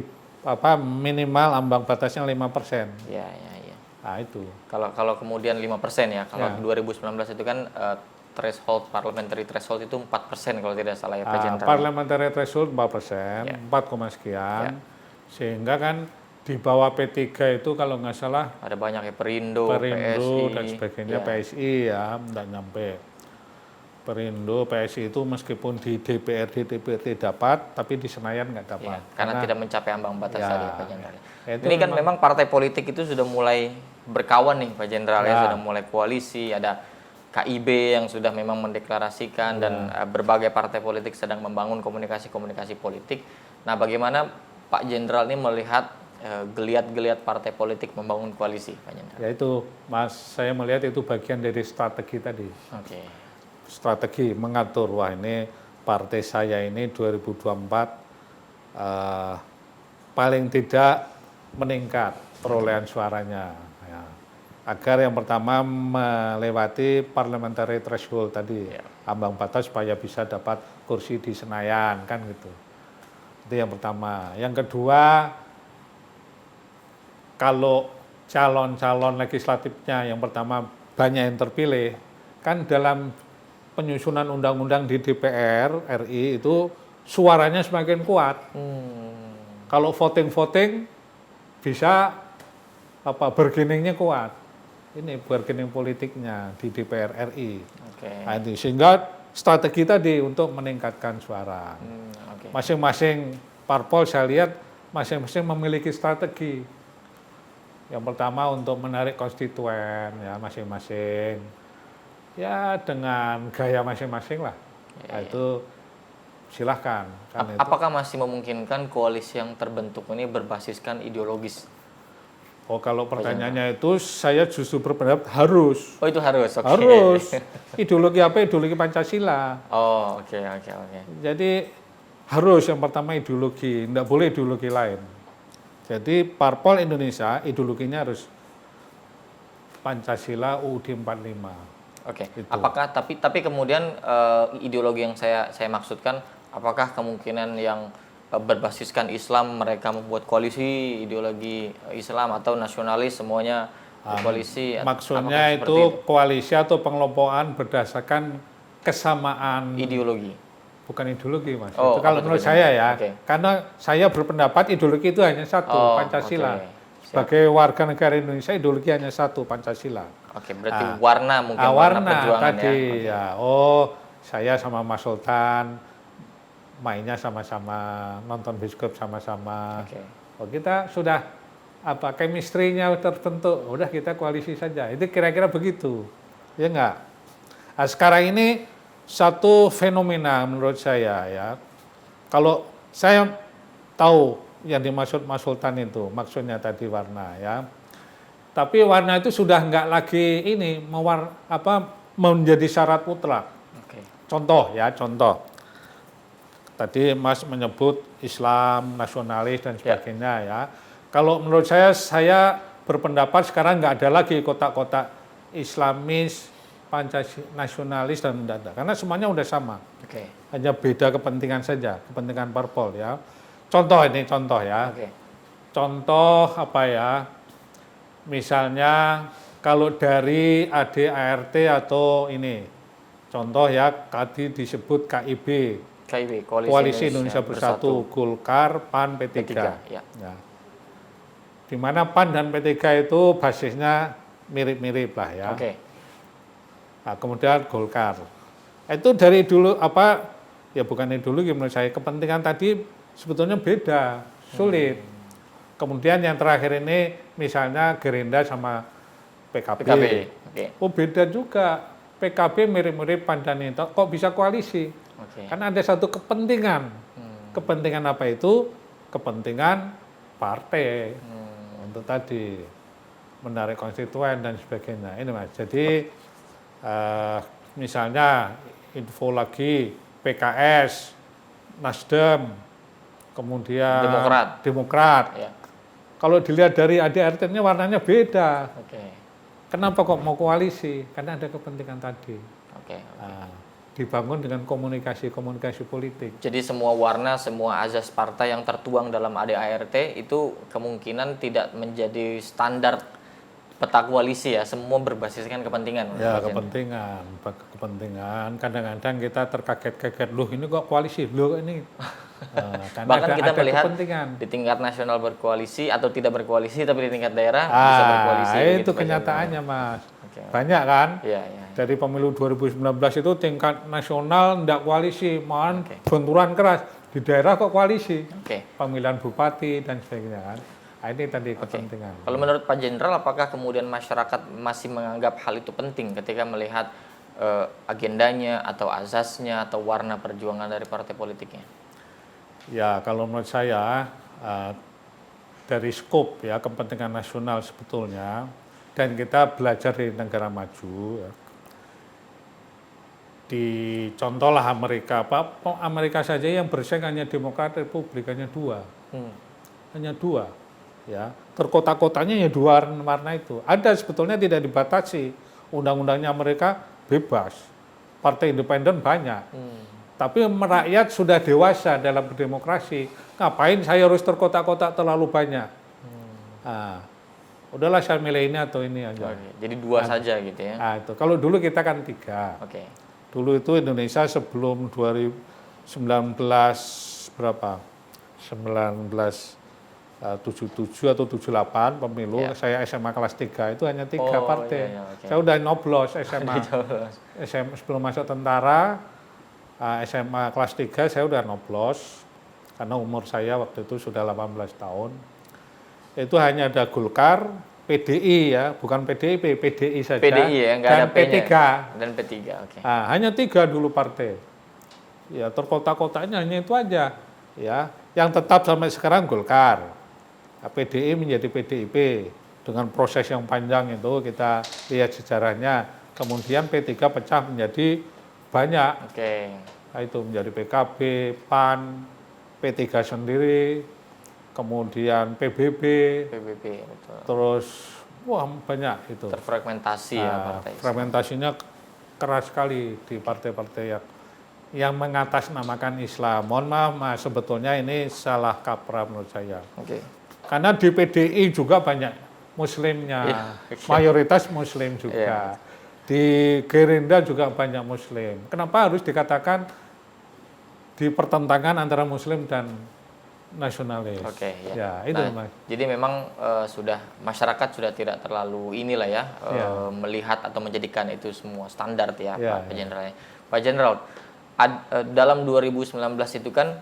minimal ambang batasnya 5%. Ya, ya, ya. Nah itu. Kalau kemudian 5% ya. Kalau Ya. 2019 itu kan threshold parliamentary threshold itu 4% kalau tidak salah ya Pak Jenderal. Parliamentary threshold 4%, Ya. 4, sekian. Ya. Sehingga kan di bawah P3 itu kalau nggak salah Ada banyak ya Perindo, Perindo PSI, dan sebagainya, ya. PSI ya, nggak nyampe. Perindo, PSI itu meskipun di DPRD, DPRD dapat, tapi di Senayan nggak dapat. Ya, karena tidak mencapai ambang batas Ya. tadi ya Pak Jenderal. Itu Ini kan memang partai politik itu sudah mulai berkawan nih Pak Jenderal ya, Ya. sudah mulai koalisi, ada KIB yang sudah memang mendeklarasikan dan berbagai partai politik sedang membangun komunikasi-komunikasi politik. Nah, bagaimana Pak Jenderal ini melihat geliat-geliat partai politik membangun koalisi, Pak Jenderal? Ya itu, Mas, saya melihat itu bagian dari strategi tadi. Oke. Strategi mengatur, wah ini partai saya ini 2024 paling tidak meningkat perolehan suaranya. Ya. Agar yang pertama melewati parliamentary threshold tadi, ambang batas supaya bisa dapat kursi di Senayan, kan gitu. Itu yang pertama. Yang kedua, kalau calon-calon legislatifnya yang pertama banyak yang terpilih, kan dalam penyusunan undang-undang di DPR RI itu suaranya semakin kuat. Kalau voting bisa bargainingnya kuat. Ini bargaining politiknya di DPR RI. Oke. Nah, itu. Sehingga strategi tadi untuk meningkatkan suara. Oke. Masing-masing parpol saya lihat masing-masing memiliki strategi. Yang pertama untuk menarik konstituen ya masing-masing. Ya dengan gaya masing-masing lah. Nah, itu silahkan. Kan itu. Apakah masih memungkinkan koalisi yang terbentuk ini berbasiskan ideologis? Oh kalau pertanyaannya itu saya justru berpendapat harus. Oh itu harus, oke. Harus. Ideologi apa? Ideologi Pancasila. Oh oke. Jadi harus yang pertama ideologi, tidak boleh ideologi lain. Jadi parpol Indonesia ideologinya harus Pancasila UUD 45. Oke. Itu. Apakah tapi kemudian ideologi yang saya maksudkan, apakah kemungkinan yang berbasiskan Islam mereka membuat koalisi ideologi Islam atau nasionalis semuanya koalisi? Maksudnya itu koalisi atau pengelompokan berdasarkan kesamaan ideologi. Bukan ideologi Mas. Oh, itu kalau menurut saya ya. Okay. Karena saya berpendapat ideologi itu hanya satu, Pancasila. Okay. Sebagai warga negara Indonesia ideologi hanya satu, Pancasila. Oke, berarti warna mungkin warna perjuangan tadi ya. ya. Oh, saya sama Mas Sultan mainnya sama-sama, nonton bioskop sama-sama. Oke. Oh, kita sudah chemistry-nya terbentuk, udah kita koalisi saja. Itu kira-kira begitu. Ya enggak? Nah, sekarang ini satu fenomena menurut saya ya. Kalau saya tahu yang dimaksud Mas Sultan itu, maksudnya tadi warna ya. Tapi warna itu sudah nggak lagi ini menjadi syarat mutlak. Oke. Contoh ya, contoh. Tadi Mas menyebut Islam, nasionalis dan sebagainya ya. Kalau menurut saya berpendapat sekarang nggak ada lagi kotak-kotak Islamis, Pancasila, nasionalis dan tidak ada. Karena semuanya udah sama. Oke. Hanya beda kepentingan saja, kepentingan parpol ya. Contoh ya. Oke. Contoh apa ya? Misalnya kalau dari ADART atau ini, contoh ya tadi disebut KIB, Koalisi Indonesia Bersatu, Golkar, PAN, P3. Ya. Ya. Di mana PAN dan P3 itu basisnya mirip-mirip lah ya. Oke. Nah, kemudian Golkar. Itu dari dulu ya bukan ideologi menurut saya, kepentingan tadi sebetulnya beda, sulit. Kemudian yang terakhir ini misalnya Gerindra sama PKB. Oke. Oh beda juga. PKB mirip-mirip PAN dan itu kok bisa koalisi? Oke. Karena ada satu kepentingan. Kepentingan apa itu? Kepentingan partai. Untuk tadi menarik konstituen dan sebagainya. Ini Mas. Jadi misalnya info lagi PKS, Nasdem, kemudian Demokrat. Ya. Kalau dilihat dari ADRT-nya warnanya beda. Oke. Kenapa kok mau koalisi? Karena ada kepentingan tadi. Oke. Dibangun dengan komunikasi politik. Jadi semua warna, semua azas partai yang tertuang dalam ADART itu kemungkinan tidak menjadi standar peta koalisi ya, semua berbasiskan kepentingan. Ya, kepentingan. Kadang-kadang kita terkaget-kaget, loh ini kok koalisi, loh ini. Karena bahkan kita melihat kepentingan. Di tingkat nasional berkoalisi atau tidak berkoalisi, tapi di tingkat daerah bisa berkoalisi. Itu gitu, kenyataannya Mas. Oke. Banyak kan? Iya. Dari pemilu 2019 itu tingkat nasional tidak koalisi, malahan benturan keras. Di daerah kok koalisi. Pemilihan bupati dan sebagainya kan. Ini tadi kepentingan. Kalau menurut Pak Jenderal, apakah kemudian masyarakat masih menganggap hal itu penting ketika melihat agendanya atau azasnya atau warna perjuangan dari partai politiknya? Ya, kalau menurut saya dari skop ya kepentingan nasional sebetulnya, dan kita belajar di negara maju, ya, dicontohlah Amerika saja yang bersaing hanya Demokrat, Republik hanya dua. Ya, terkotak-kotaknya ya dua warna itu. Ada sebetulnya tidak dibatasi, undang-undangnya mereka bebas, partai independen banyak. Tapi rakyat sudah dewasa dalam berdemokrasi, ngapain saya harus terkotak-kotak terlalu banyak? Udahlah saya milih ini atau ini aja. Jadi dua saja gitu ya? Itu. Kalau dulu kita kan tiga. Dulu itu Indonesia sebelum 2019 berapa? 1977 atau 78 pemilu, saya SMA kelas 3 itu hanya 3 partai. Saya udah nyoblos SMA. Sebelum masuk tentara, SMA kelas 3 saya udah nyoblos karena umur saya waktu itu sudah 18 tahun. Itu hanya ada Golkar, PDI ya, bukan PDIP, PDI saja. PDI ya, nggak ada P3. Dan P3, oke. Hanya 3 dulu partai. Ya, terkotak-kotaknya hanya itu aja. Ya, yang tetap sampai sekarang Golkar. PDI menjadi PDIP dengan proses yang panjang itu kita lihat sejarahnya. Kemudian P3 pecah menjadi banyak. Itu menjadi PKB, PAN, P3 sendiri, kemudian PBB, betul. Terus banyak itu. Terfragmentasi ya partai. Fragmentasinya keras sekali di partai-partai yang mengatasnamakan Islam. Mohon maaf Mas, sebetulnya ini salah kaprah menurut saya. Karena di PDI juga banyak Muslimnya, mayoritas Muslim juga. Di Gerindra juga banyak Muslim. Kenapa harus dikatakan dipertentangkan antara Muslim dan nasionalis? Itu Mas. Jadi memang masyarakat sudah tidak terlalu melihat atau menjadikan itu semua standar ya, Pak Jenderal. Pak Jenderal, dalam 2019 itu kan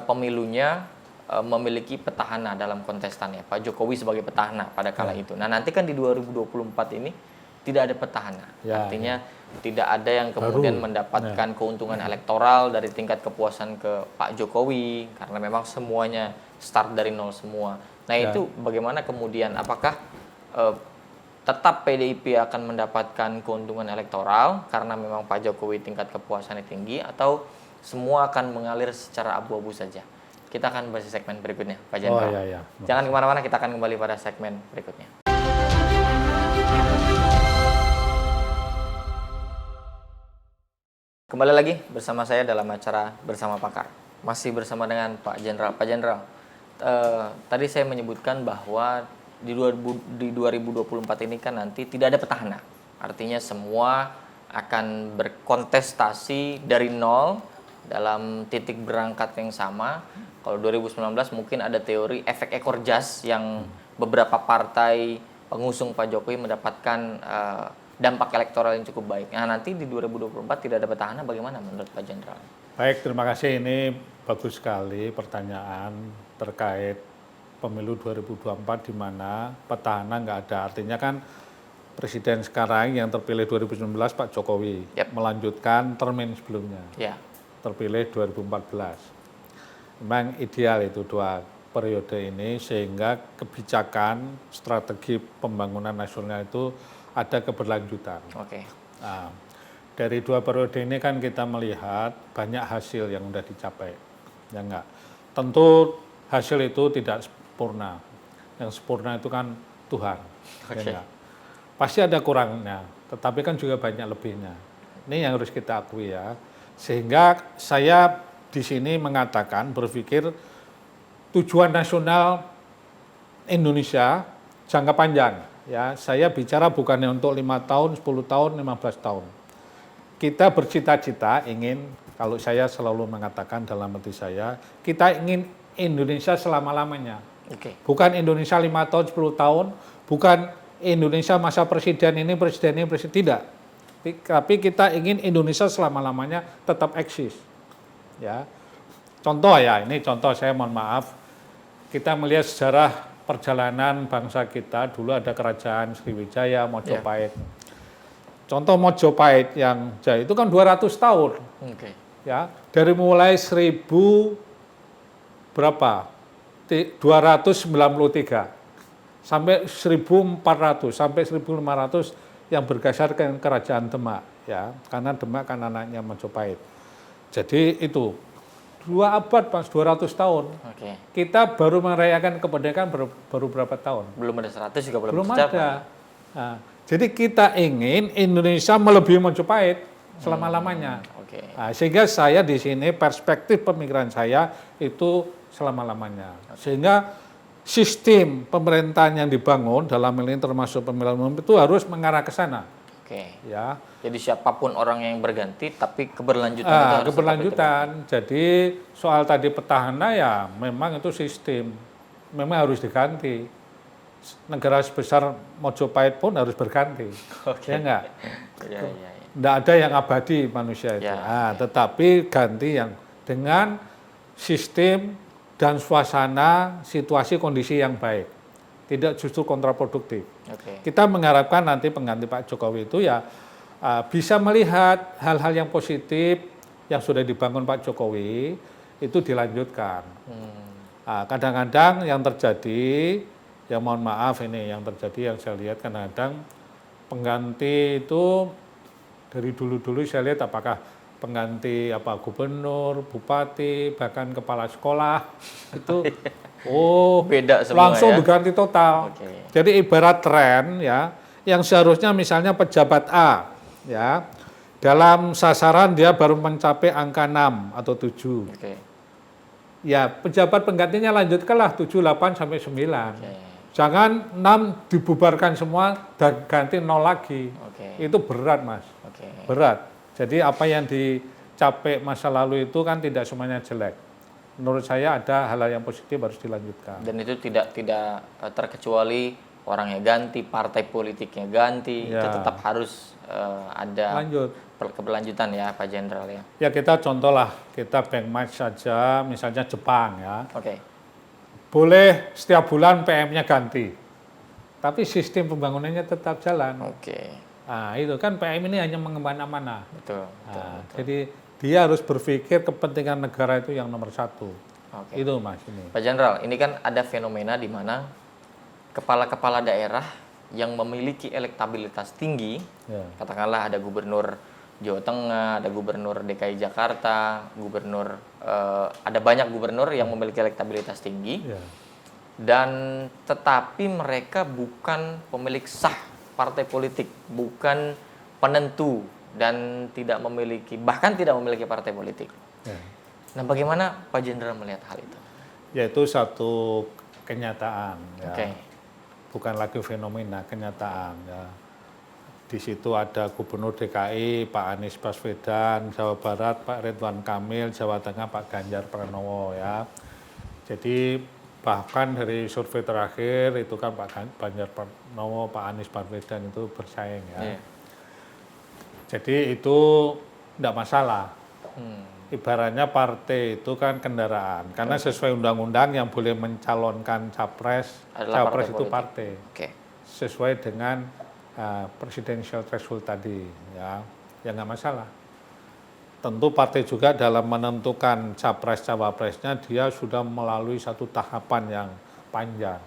pemilunya memiliki petahana dalam kontestan ya, Pak Jokowi sebagai petahana pada kala itu. Nah nanti kan di 2024 ini tidak ada petahana. Ya, Artinya tidak ada yang kemudian mendapatkan keuntungan elektoral dari tingkat kepuasan ke Pak Jokowi karena memang semuanya start dari nol semua. Nah, itu bagaimana kemudian apakah tetap PDIP akan mendapatkan keuntungan elektoral karena memang Pak Jokowi tingkat kepuasannya tinggi atau semua akan mengalir secara abu-abu saja? Kita akan bahas di segmen berikutnya, Pak Jenderal. iya. Jangan kemana-mana, kita akan kembali pada segmen berikutnya. Kembali lagi bersama saya dalam acara Bersama Pakar. Masih bersama dengan Pak Jenderal. Pak Jenderal, tadi saya menyebutkan bahwa di 2024 ini kan nanti tidak ada petahana. Artinya semua akan berkontestasi dari nol dalam titik berangkat yang sama. Kalau 2019 mungkin ada teori efek ekor jas yang beberapa partai pengusung Pak Jokowi mendapatkan dampak elektoral yang cukup baik. Nah, nanti di 2024 tidak ada petahana, bagaimana menurut Pak Jenderal? Baik, terima kasih. Ini bagus sekali pertanyaan terkait pemilu 2024 di mana petahana nggak ada. Artinya kan presiden sekarang yang terpilih 2019 Pak Jokowi melanjutkan termin sebelumnya. Terpilih 2014. Memang ideal itu 2 periode ini sehingga kebijakan strategi pembangunan nasional itu ada keberlanjutan. Nah, dari 2 periode ini kan kita melihat banyak hasil yang sudah dicapai. Ya enggak. Tentu hasil itu tidak sempurna. Yang sempurna itu kan Tuhan. Ya, pasti ada kurangnya, tetapi kan juga banyak lebihnya. Ini yang harus kita akui ya. Sehingga saya di sini mengatakan, berpikir tujuan nasional Indonesia jangka panjang. Ya, saya bicara bukannya untuk 5 tahun, 10 tahun, 15 tahun. Kita bercita-cita ingin, kalau saya selalu mengatakan dalam hati saya, kita ingin Indonesia selama-lamanya. Bukan Indonesia 5 tahun, 10 tahun, bukan Indonesia masa presiden ini, tidak. Tapi kita ingin Indonesia selama-lamanya tetap eksis. Ya. Contoh ya, ini contoh saya mohon maaf. Kita melihat sejarah perjalanan bangsa kita, dulu ada kerajaan Sriwijaya, Mojopahit. Contoh Mojopahit yang jaya itu kan 200 tahun. Ya, dari mulai 293 sampai 1400 sampai 1500 yang bergeser ke kerajaan Demak ya, karena Demak kan anaknya Majapahit. Jadi itu 2 abad pas 200 tahun. Kita baru merayakan kemerdekaan baru berapa tahun? Belum ada 100 juga belum ada. Nah, jadi kita ingin Indonesia melebihi Majapahit selama-lamanya. Nah, sehingga saya di sini perspektif pemikiran saya itu selama-lamanya. Sehingga sistem pemerintahan yang dibangun dalam ini termasuk pemilihan umum itu harus mengarah ke sana. Ya. Jadi siapapun orang yang berganti, tapi keberlanjutan itu harus keberlanjutan. Jadi soal tadi petahana ya memang itu sistem, memang harus diganti. Negara sebesar Mojopahit pun harus berganti. Ya enggak? Enggak ada yang abadi manusia itu. Tetapi ganti yang dengan sistem dan suasana, situasi, kondisi yang baik. Tidak justru kontraproduktif. Kita mengharapkan nanti pengganti Pak Jokowi itu ya bisa melihat hal-hal yang positif yang sudah dibangun Pak Jokowi itu dilanjutkan. Kadang-kadang yang terjadi, ya mohon maaf ini yang terjadi yang saya lihat kadang-kadang pengganti itu dari dulu-dulu saya lihat apakah pengganti gubernur, bupati, bahkan kepala sekolah itu beda semua langsung ya? Diganti total. Jadi ibarat tren ya, yang seharusnya misalnya pejabat A ya, dalam sasaran dia baru mencapai angka 6 atau 7. Ya, pejabat penggantinya lanjutkanlah 7, 8 sampai 9. Jangan 6 dibubarkan semua dan ganti 0 lagi. Itu berat, Mas. Berat. Jadi apa yang dicapai masa lalu itu kan tidak semuanya jelek. Menurut saya ada hal-hal yang positif harus dilanjutkan. Dan itu tidak terkecuali orangnya ganti, partai politiknya ganti, itu tetap harus ada keberlanjutan ya Pak Jenderal ya. Ya kita contohlah, kita benchmark saja misalnya Jepang ya. Boleh setiap bulan PM-nya ganti, tapi sistem pembangunannya tetap jalan. Nah, itu kan PM ini hanya mengemban amanah. Betul. Nah, jadi dia harus berpikir kepentingan negara itu yang nomor satu. Oke. Itu Mas ini. Pak Jenderal, ini kan ada fenomena di mana kepala-kepala daerah yang memiliki elektabilitas tinggi, Ya. katakanlah ada gubernur Jawa Tengah, ada gubernur DKI Jakarta, gubernur ada banyak gubernur yang memiliki elektabilitas tinggi, Ya. dan tetapi mereka bukan pemilik sah partai politik, bukan penentu dan bahkan tidak memiliki partai politik. Ya. Nah, bagaimana Pak Jenderal melihat hal itu? Yaitu satu kenyataan. Ya. Oke. Bukan lagi fenomena, kenyataan. Ya. Di situ ada Gubernur DKI Pak Anies Baswedan, Jawa Barat Pak Ridwan Kamil, Jawa Tengah Pak Ganjar Pranowo ya. Jadi bahkan dari survei terakhir itu kan Pak Ganjar Pranowo, Pak Anies Baswedan itu bersaing ya. Iya. Jadi itu tidak masalah. Ibaratnya partai itu kan kendaraan, karena sesuai undang-undang yang boleh mencalonkan capres, Adalah capres partai itu politik. partai, Oke. sesuai dengan presidential threshold tadi, ya nggak masalah. Tentu partai juga dalam menentukan capres cawapresnya dia sudah melalui satu tahapan yang panjang,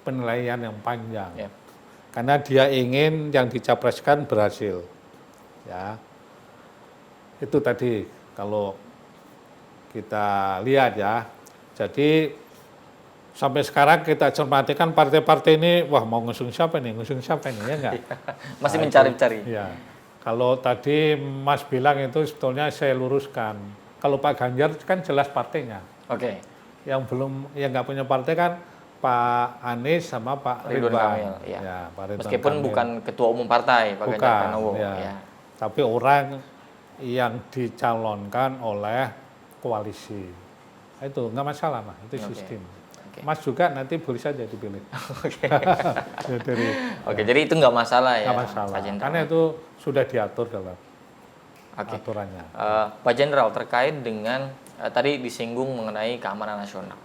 penilaian yang panjang, Ya. karena dia ingin yang dicapreskan berhasil, ya. Itu tadi kalau kita lihat ya. Jadi sampai sekarang kita cermati kan partai-partai ini, wah mau ngusung siapa nih ya enggak? Masih Nah, mencari-cari. Iya. Kalau tadi Mas bilang itu sebetulnya saya luruskan. Kalau Pak Ganjar kan jelas partainya. Oke. Yang nggak punya partai kan Pak Anies sama Pak Ridwan Ridwan. Kamil, iya. Ya, Pak Ridwan Meskipun Kamil. bukan ketua umum partai, Pak Ganjar Bukan, Pranowo. ya. Ya. Tapi orang yang dicalonkan oleh koalisi. Itu nggak masalah, Mas. Itu Oke. sistem. Oke. Mas juga nanti boleh saja dipilih. Oke. Dari, Oke, jadi itu nggak masalah ya, nggak masalah. Pak Jenderal. Karena itu sudah diatur dalam Oke. aturannya. Pak Jenderal, terkait dengan tadi disinggung mengenai keamanan nasional.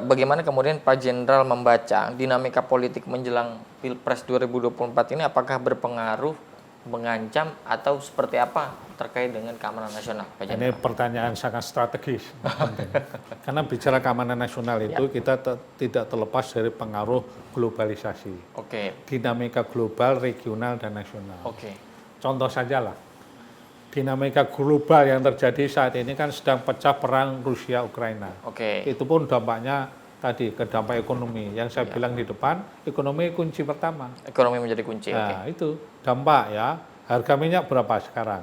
Bagaimana kemudian Pak Jenderal membaca dinamika politik menjelang Pilpres 2024 ini, apakah berpengaruh, mengancam, atau seperti apa terkait dengan keamanan nasional, Pak Ini Jenderal? pertanyaan sangat strategis. Penting. Karena bicara keamanan nasional itu kita tidak terlepas dari pengaruh globalisasi. Oke. Dinamika global, regional, dan nasional. Oke. Contoh saja lah. Dinamika global yang terjadi saat ini kan sedang pecah perang Rusia-Ukraina. Oke. Itu pun dampaknya tadi ke dampak ekonomi. Yang saya bilang di depan, ekonomi kunci pertama. Ekonomi menjadi kunci. Oke. Nah, itu dampak ya. Harga minyak berapa sekarang?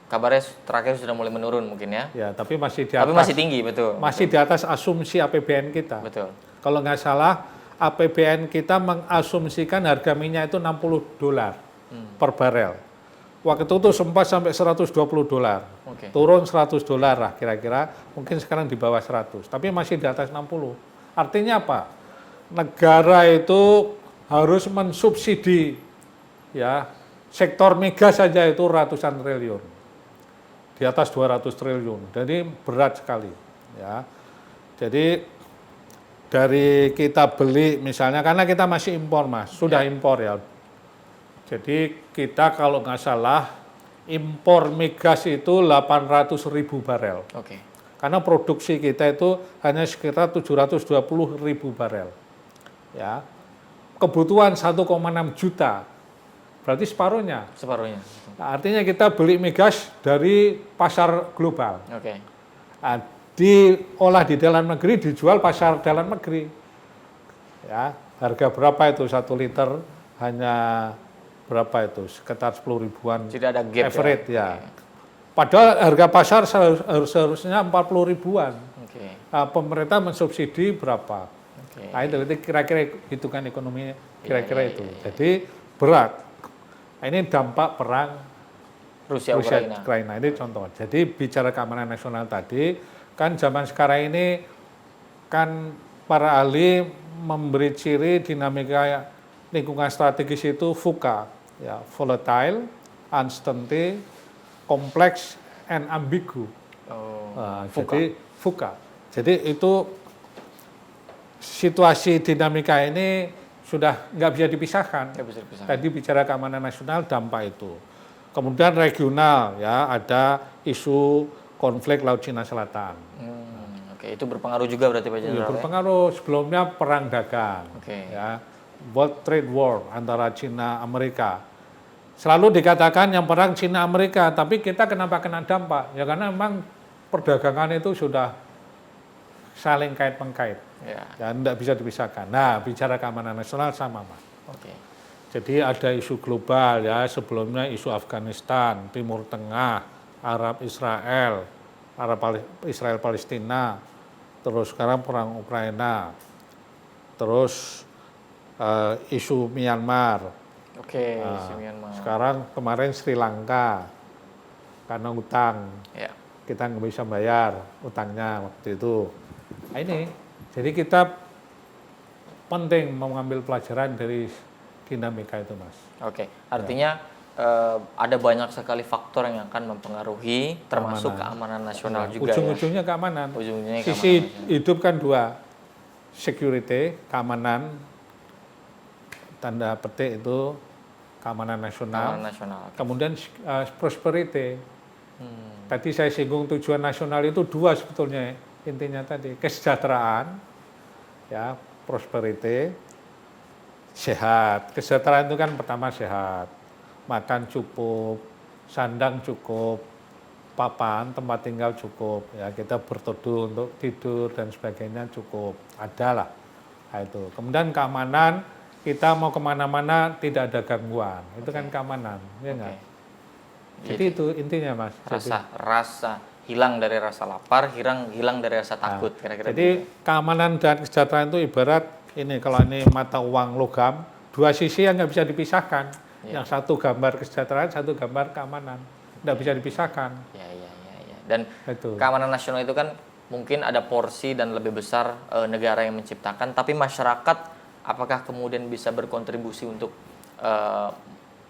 Kabarnya terakhir sudah mulai menurun mungkin ya. Ya, tapi masih di atas. Tapi masih tinggi, betul. Masih di atas asumsi APBN kita. Betul. Kalau nggak salah, APBN kita mengasumsikan harga minyak itu $60 per barel. Waktu itu sempat sampai $120. Oke. Turun $100 lah kira-kira, mungkin sekarang di bawah 100, tapi masih di atas 60. Artinya apa? Negara itu harus mensubsidi ya, sektor migas saja itu ratusan triliun. Di atas 200 triliun. Jadi berat sekali ya. Jadi dari kita beli misalnya, karena kita masih impor Mas, sudah impor ya. Jadi kita kalau nggak salah impor migas itu 800.000 barel. Oke. Karena produksi kita itu hanya sekitar 720.000 barel. Ya. Kebutuhan 1,6 juta. Berarti separuhnya. Separuhnya. Nah, artinya kita beli migas dari pasar global. Oke. Nah, diolah di dalam negeri, dijual pasar dalam negeri. Ya, harga berapa itu 1 liter? Hanya berapa itu? Sekitar 10 ribuan. Tidak ada gap average ya. Oke. Padahal harga pasar seharusnya 40 ribuan. Oke. Nah, pemerintah mensubsidi berapa? Oke. Nah, itu kira-kira hitungan ekonomi kira-kira Iya, itu. iya. Jadi berat. Nah, ini dampak perang Rusia Ukraina. Ukraina ini contoh. Jadi bicara keamanan nasional tadi, kan zaman sekarang ini kan para ahli memberi ciri dinamika lingkungan strategis itu VUCA, ya, volatile, uncertainty, complex, and ambigu. Oh, Nah, VUCA. jadi VUCA. Jadi itu situasi dinamika ini sudah nggak bisa dipisahkan. Nggak bisa dipisahkan. Tadi bicara keamanan nasional, dampak itu. Kemudian regional, ya ada isu konflik Laut Cina Selatan. Oke, itu berpengaruh juga berarti Pak Jenderal. Berpengaruh. Sebelumnya perang dagang, Oke. ya, World Trade War antara Cina Amerika. Selalu dikatakan yang perang Cina Amerika, tapi kita kenapa kena dampak? Ya karena memang perdagangan itu sudah saling kait mengkait, Ya. dan tidak bisa dipisahkan. Nah, bicara keamanan nasional sama, Mas. Oke. Jadi ada isu global, ya, sebelumnya isu Afghanistan, Timur Tengah, Arab Israel, Israel Palestina, terus sekarang perang Ukraina, terus isu Myanmar. Oke, Nah, Myanmar. sekarang kemarin Sri Lanka karena utang, Ya. kita nggak bisa bayar utangnya waktu itu. Nah, ini, jadi kita penting mengambil pelajaran dari dinamika itu, Mas. Oke, artinya ada banyak sekali faktor yang akan mempengaruhi, termasuk keamanan nasional juga ya. Ujung-ujungnya keamanan. Ujung-ujungnya Sisi keamanan hidup kan dua, security, keamanan, tanda petik itu keamanan nasional. Keamanan nasional. Oke. Kemudian prosperity. Tadi saya singgung tujuan nasional itu dua sebetulnya intinya tadi, kesejahteraan, ya, prosperity, sehat. Kesejahteraan itu kan pertama sehat, makan cukup, sandang cukup, papan, tempat tinggal cukup, ya kita berteduh untuk tidur dan sebagainya cukup, ada lah. Nah, itu. Kemudian keamanan, kita mau kemana-mana tidak ada gangguan, itu kan keamanan, ya enggak? Jadi itu intinya, Mas. Rasa hilang dari rasa lapar, hilang dari rasa takut, kira-kira. Jadi keamanan dan kesejahteraan itu ibarat ini, kalau ini mata uang logam, dua sisi yang nggak bisa dipisahkan. Yang satu gambar kesejahteraan, satu gambar keamanan, nggak bisa dipisahkan. Ya. Dan Itu. keamanan nasional itu kan mungkin ada porsi dan lebih besar negara yang menciptakan, tapi masyarakat apakah kemudian bisa berkontribusi untuk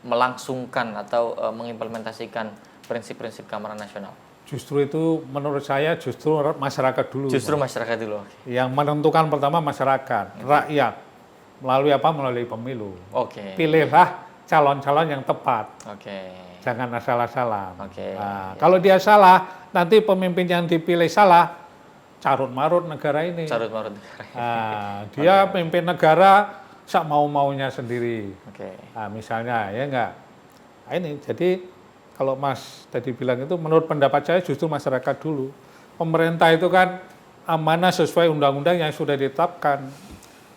melangsungkan atau mengimplementasikan prinsip-prinsip keamanan nasional? Justru itu menurut saya justru masyarakat dulu. Justru masyarakat dulu. Yang menentukan pertama masyarakat, rakyat. Melalui apa? Melalui pemilu. Oke. Pilihlah calon-calon yang tepat. Oke. Jangan asal-asalan. Oke. Nah, kalau dia salah, nanti pemimpin yang dipilih salah, carut-marut negara ini. Carut-marut negara. Nah, dia pimpin negara sak mau-maunya sendiri. Oke. Nah, misalnya, ya enggak. Nah, ini, jadi kalau Mas tadi bilang itu, menurut pendapat saya justru masyarakat dulu. Pemerintah itu kan amanah sesuai undang-undang yang sudah ditetapkan.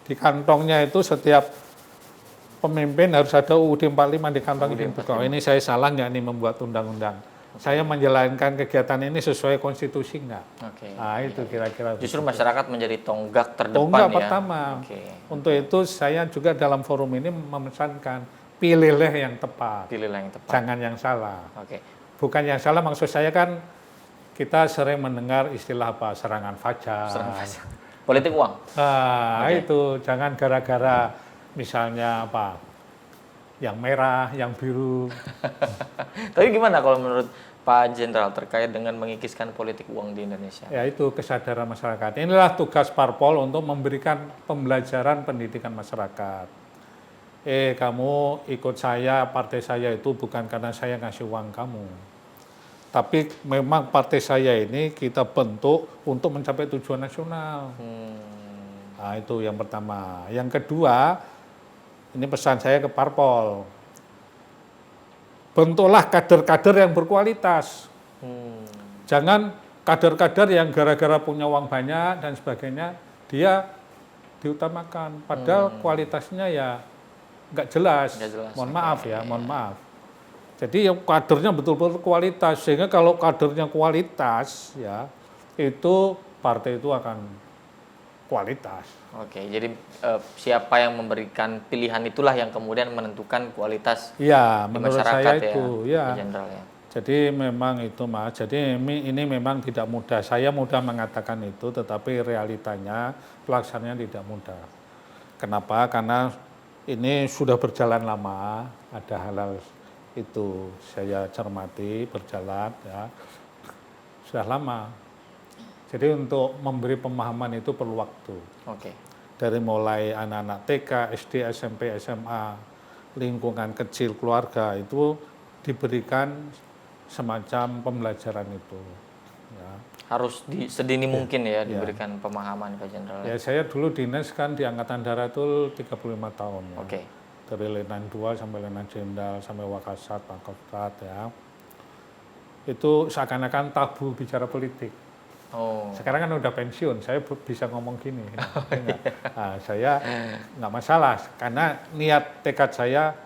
Di kantongnya itu setiap pemimpin harus ada UUD 45 di kantong ini. Kalau ini saya salah nggak nih membuat undang-undang? Saya menjalankan kegiatan ini sesuai konstitusi nggak? Oke. Nah, itu kira-kira. Justru masyarakat menjadi tonggak terdepan Tonggak ya. pertama. Oke. Untuk itu saya juga dalam forum ini memesankan, pilihlah yang tepat, Pilihlah yang tepat. jangan yang salah. Oke. Bukan yang salah, maksud saya kan kita sering mendengar istilah apa, serangan fajar. Serangan fajar. Politik uang. Nah, itu jangan gara-gara misalnya apa, yang merah, yang biru. Tapi gimana kalau menurut Pak Jenderal terkait dengan mengikiskan politik uang di Indonesia? Ya itu kesadaran masyarakat. Inilah tugas parpol untuk memberikan pembelajaran pendidikan masyarakat. Kamu ikut saya, partai saya itu bukan karena saya ngasih uang kamu. Tapi memang partai saya ini kita bentuk untuk mencapai tujuan nasional. Nah, itu yang pertama. Yang kedua, ini pesan saya ke parpol. Bentuklah kader-kader yang berkualitas. Jangan kader-kader yang gara-gara punya uang banyak dan sebagainya, dia diutamakan. Padahal kualitasnya ya nggak jelas. Mohon maaf ya, mohon maaf. Jadi yang kadernya betul-betul kualitas, sehingga kalau kadernya kualitas, ya itu partai itu akan kualitas. Oke, jadi siapa yang memberikan pilihan itulah yang kemudian menentukan kualitas Ya, di menurut masyarakat saya ya, itu, ya. Pak Jenderal ya. Jadi memang itu, Mas. Jadi ini memang tidak mudah. Saya mudah mengatakan itu, tetapi realitanya pelaksanaannya tidak mudah. Kenapa? Karena ini sudah berjalan lama, ada hal-hal itu saya cermati berjalan, ya sudah lama. Jadi untuk memberi pemahaman itu perlu waktu. Oke. dari mulai anak-anak TK, SD, SMP, SMA, lingkungan kecil, keluarga itu diberikan semacam pembelajaran itu. Ya. Harus sedini mungkin ya diberikan pemahaman Pak Jenderal. Ya, saya dulu dinas kan di Angkatan Darat itu 35 tahun ya. Oke. Dari Letnan 2 sampai Letnan Jenderal sampai Wakasat, Pangkostrat ya. Itu seakan-akan tabu bicara politik. Oh. Sekarang kan udah pensiun, saya bisa ngomong gini. Nah, saya nggak masalah karena niat tekad saya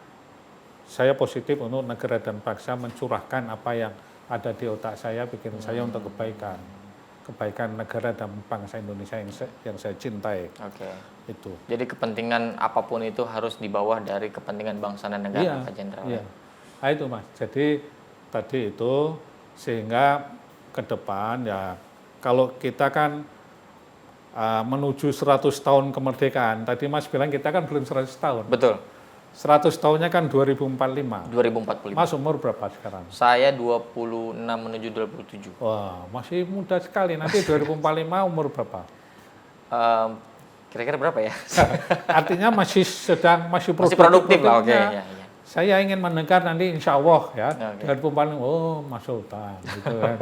positif untuk negara dan bangsa, mencurahkan apa yang ada di otak saya, pikiran saya untuk kebaikan negara dan bangsa Indonesia yang saya cintai. Oke. Itu. Jadi kepentingan apapun itu harus di bawah dari kepentingan bangsa dan negara, Pak Jenderal. Iya. Nah, itu Mas. Jadi tadi itu sehingga ke depan ya kalau kita kan menuju 100 tahun kemerdekaan, tadi Mas bilang kita kan belum 100 tahun. Betul. 100 tahunnya kan 2045. 2045. Mas umur berapa sekarang? Saya 26 menuju 27. Wah, masih muda sekali. Nanti 2045 umur berapa? Kira-kira berapa ya? Artinya masih Masih produktif lah, oke. Ya, ya. Saya ingin mendengar nanti insya Allah ya, Oke. 2045, oh Mas Sultan. Gitu, kan.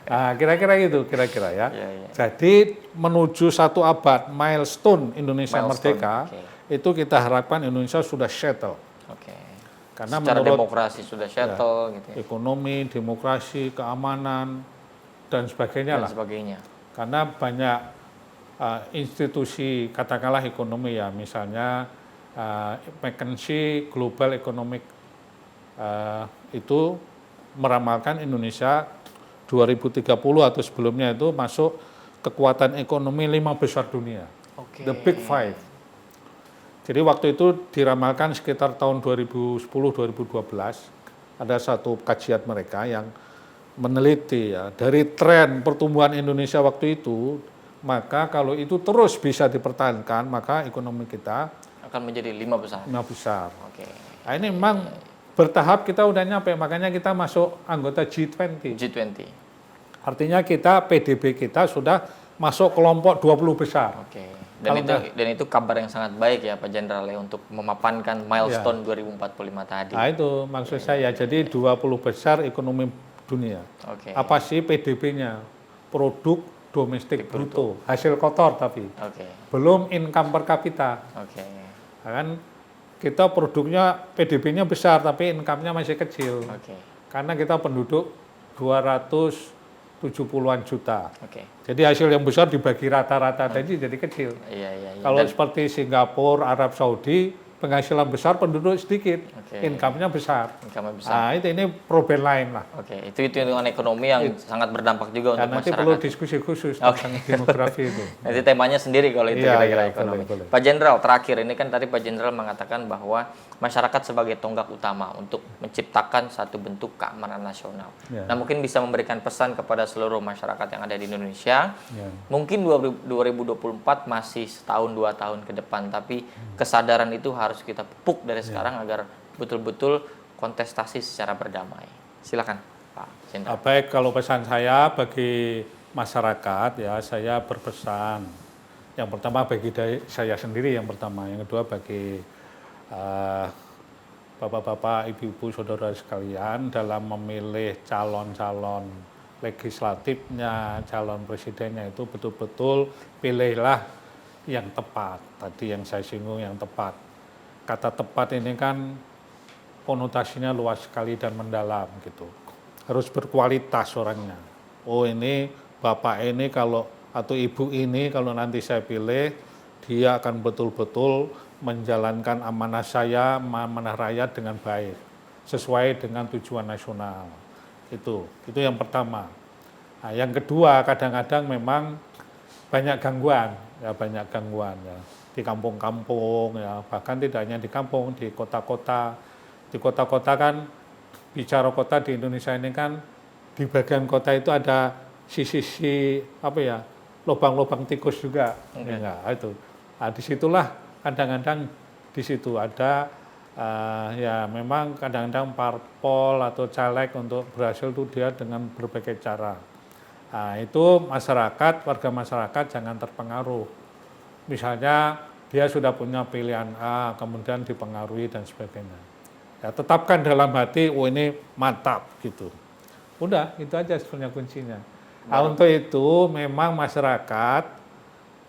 Nah, kira-kira gitu, kira-kira ya. Ya, ya. Jadi menuju 1 abad, milestone Indonesia Milestone, merdeka, oke. itu kita harapkan Indonesia sudah settle. Oke. Karena Secara menurut demokrasi sudah settle gitu ya. ekonomi, demokrasi, keamanan, dan sebagainya Dan lah. sebagainya. Karena banyak institusi, katakanlah ekonomi ya, misalnya McKinsey Global Economic itu meramalkan Indonesia 2030 atau sebelumnya itu masuk kekuatan ekonomi 5 besar dunia, Oke. the big five. Jadi waktu itu diramalkan sekitar tahun 2010-2012 ada satu kajian mereka yang meneliti ya dari tren pertumbuhan Indonesia waktu itu, maka kalau itu terus bisa dipertahankan maka ekonomi kita Akan menjadi 5 besar. 5 besar. Oke. Nah, ini memang bertahap kita udah nyampe, makanya kita masuk anggota G20. G20. Artinya kita PDB kita sudah masuk kelompok 20 besar. Oke. Dan itu kabar yang sangat baik ya Pak Jenderal ya untuk memapankan milestone 2045 tadi. Nah, itu maksud saya. Jadi 20 besar ekonomi dunia. Oke. Apa sih PDB-nya? Produk domestik bruto, hasil kotor tapi. Oke. Belum income per kapita. Oke. Kan kita produknya PDB-nya besar tapi income-nya masih kecil. Oke. Karena kita penduduk 270-an juta. Oke. Jadi hasil yang besar dibagi rata-rata tadi jadi kecil. Iya, iya, iya. Kalau seperti Singapura, Arab Saudi, penghasilan besar, penduduk sedikit, Oke. income-nya besar. Income besar. Nah, ini problem lain lah. Oke, itu hitungan ekonomi yang sangat berdampak juga Dan untuk nanti masyarakat. perlu diskusi khusus tentang demografi itu. Nanti temanya sendiri kalau itu Iya, kira-kira iya, ekonomi. boleh. Pak Jenderal, terakhir ini kan tadi Pak Jenderal mengatakan bahwa masyarakat sebagai tonggak utama untuk menciptakan satu bentuk keamanan nasional. Ya. Nah, mungkin bisa memberikan pesan kepada seluruh masyarakat yang ada di Indonesia. Ya. Mungkin 2024 masih setahun 2 tahun ke depan, tapi kesadaran itu harus kita pupuk dari sekarang agar betul-betul kontestasi secara berdamai. Silakan, Pak Jenderal. Baik, kalau pesan saya bagi masyarakat ya, saya berpesan. Yang pertama bagi saya sendiri yang pertama, yang kedua bagi bapak-bapak, ibu-ibu, saudara sekalian dalam memilih calon-calon legislatifnya, calon presidennya itu betul-betul pilihlah yang tepat. Tadi yang saya singgung yang tepat. Kata tepat ini kan konotasinya luas sekali dan mendalam gitu. Harus berkualitas orangnya. Oh ini bapak ini kalau atau ibu ini kalau nanti saya pilih dia akan betul-betul menjalankan amanah saya, amanah rakyat dengan baik, sesuai dengan tujuan nasional. Itu yang pertama. Nah, yang kedua kadang-kadang memang banyak gangguan ya di kampung-kampung ya, bahkan tidak hanya di kampung, di kota-kota. Di kota-kota kan, bicara kota di Indonesia ini kan di bagian kota itu ada sisi lubang-lubang tikus juga. Ya, itu. Nah, disitulah kadang-kadang di situ ada ya memang kadang-kadang parpol atau caleg untuk berhasil itu dia dengan berbagai cara. Nah, itu masyarakat, warga masyarakat jangan terpengaruh Misalnya dia sudah punya pilihan A, kemudian dipengaruhi dan sebagainya. Ya, tetapkan dalam hati, oh ini mantap gitu. Udah, itu aja sebenarnya kuncinya. Nah, untuk itu memang masyarakat,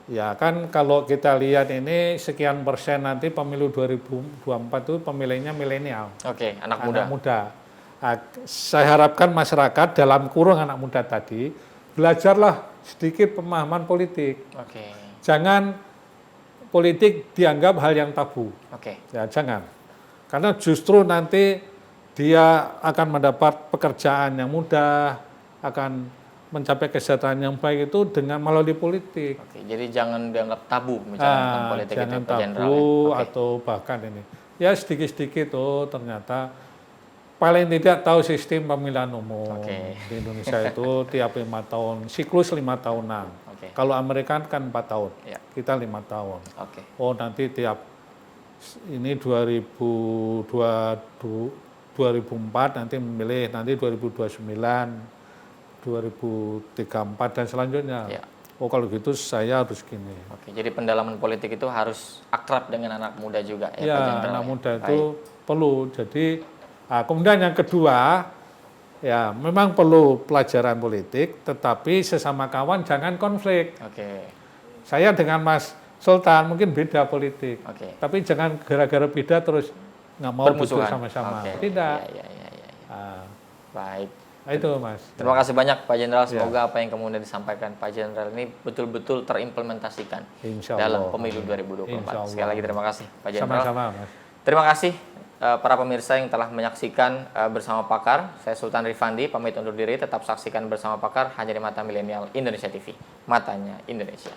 ya kan kalau kita lihat ini sekian persen nanti pemilu 2024 itu pemilihnya milenial. Oke, anak muda. Nah, saya harapkan masyarakat dalam kurung anak muda tadi, belajarlah sedikit pemahaman politik. Oke. Jangan politik dianggap hal yang tabu. Oke. Ya, jangan. Karena justru nanti dia akan mendapat pekerjaan yang mudah, akan mencapai kesejahteraan yang baik itu dengan melalui politik. Oke, jadi jangan dianggap tabu bicara tentang politik Jangan itu, Pak Jenderal. tabu Oke. atau bahkan ini. Ya sedikit-sedikit ternyata paling tidak tahu sistem pemilihan umum. Oke. Di Indonesia itu tiap 5 tahun, siklus 5 tahunan. Oke. Kalau Amerika kan 4 tahun, Ya. kita 5 tahun. Oke. Oh nanti tiap ini 2004 nanti memilih, nanti 2029, 2034 dan selanjutnya. Ya. Oh kalau gitu saya harus gini. Oke, jadi pendalaman politik itu harus akrab dengan anak muda juga ya, Ya, Pak Jenderal. anak ya? muda Baik. itu perlu. Jadi, kemudian yang kedua, ya memang perlu pelajaran politik, tetapi sesama kawan jangan konflik. Oke. Saya dengan Mas Sultan mungkin beda politik, Oke. tapi jangan gara-gara beda terus nggak mau duduk Bermusuhan. sama-sama. Oke. Tidak. Ya, ya, ya, ya. Ah, Baik. itu Mas. Terima kasih banyak Pak Jenderal. Ya. Semoga apa yang kemudian disampaikan Pak Jenderal ini betul-betul terimplementasikan Insya dalam Allah. pemilu 2024. Insya Allah. Sekali lagi terima kasih Pak Jenderal. Sama-sama Mas. Terima kasih para pemirsa yang telah menyaksikan bersama Pakar. Saya Sultan Rifandi pamit undur diri. Tetap saksikan bersama Pakar hanya di Mata Milenial Indonesia TV. Matanya Indonesia.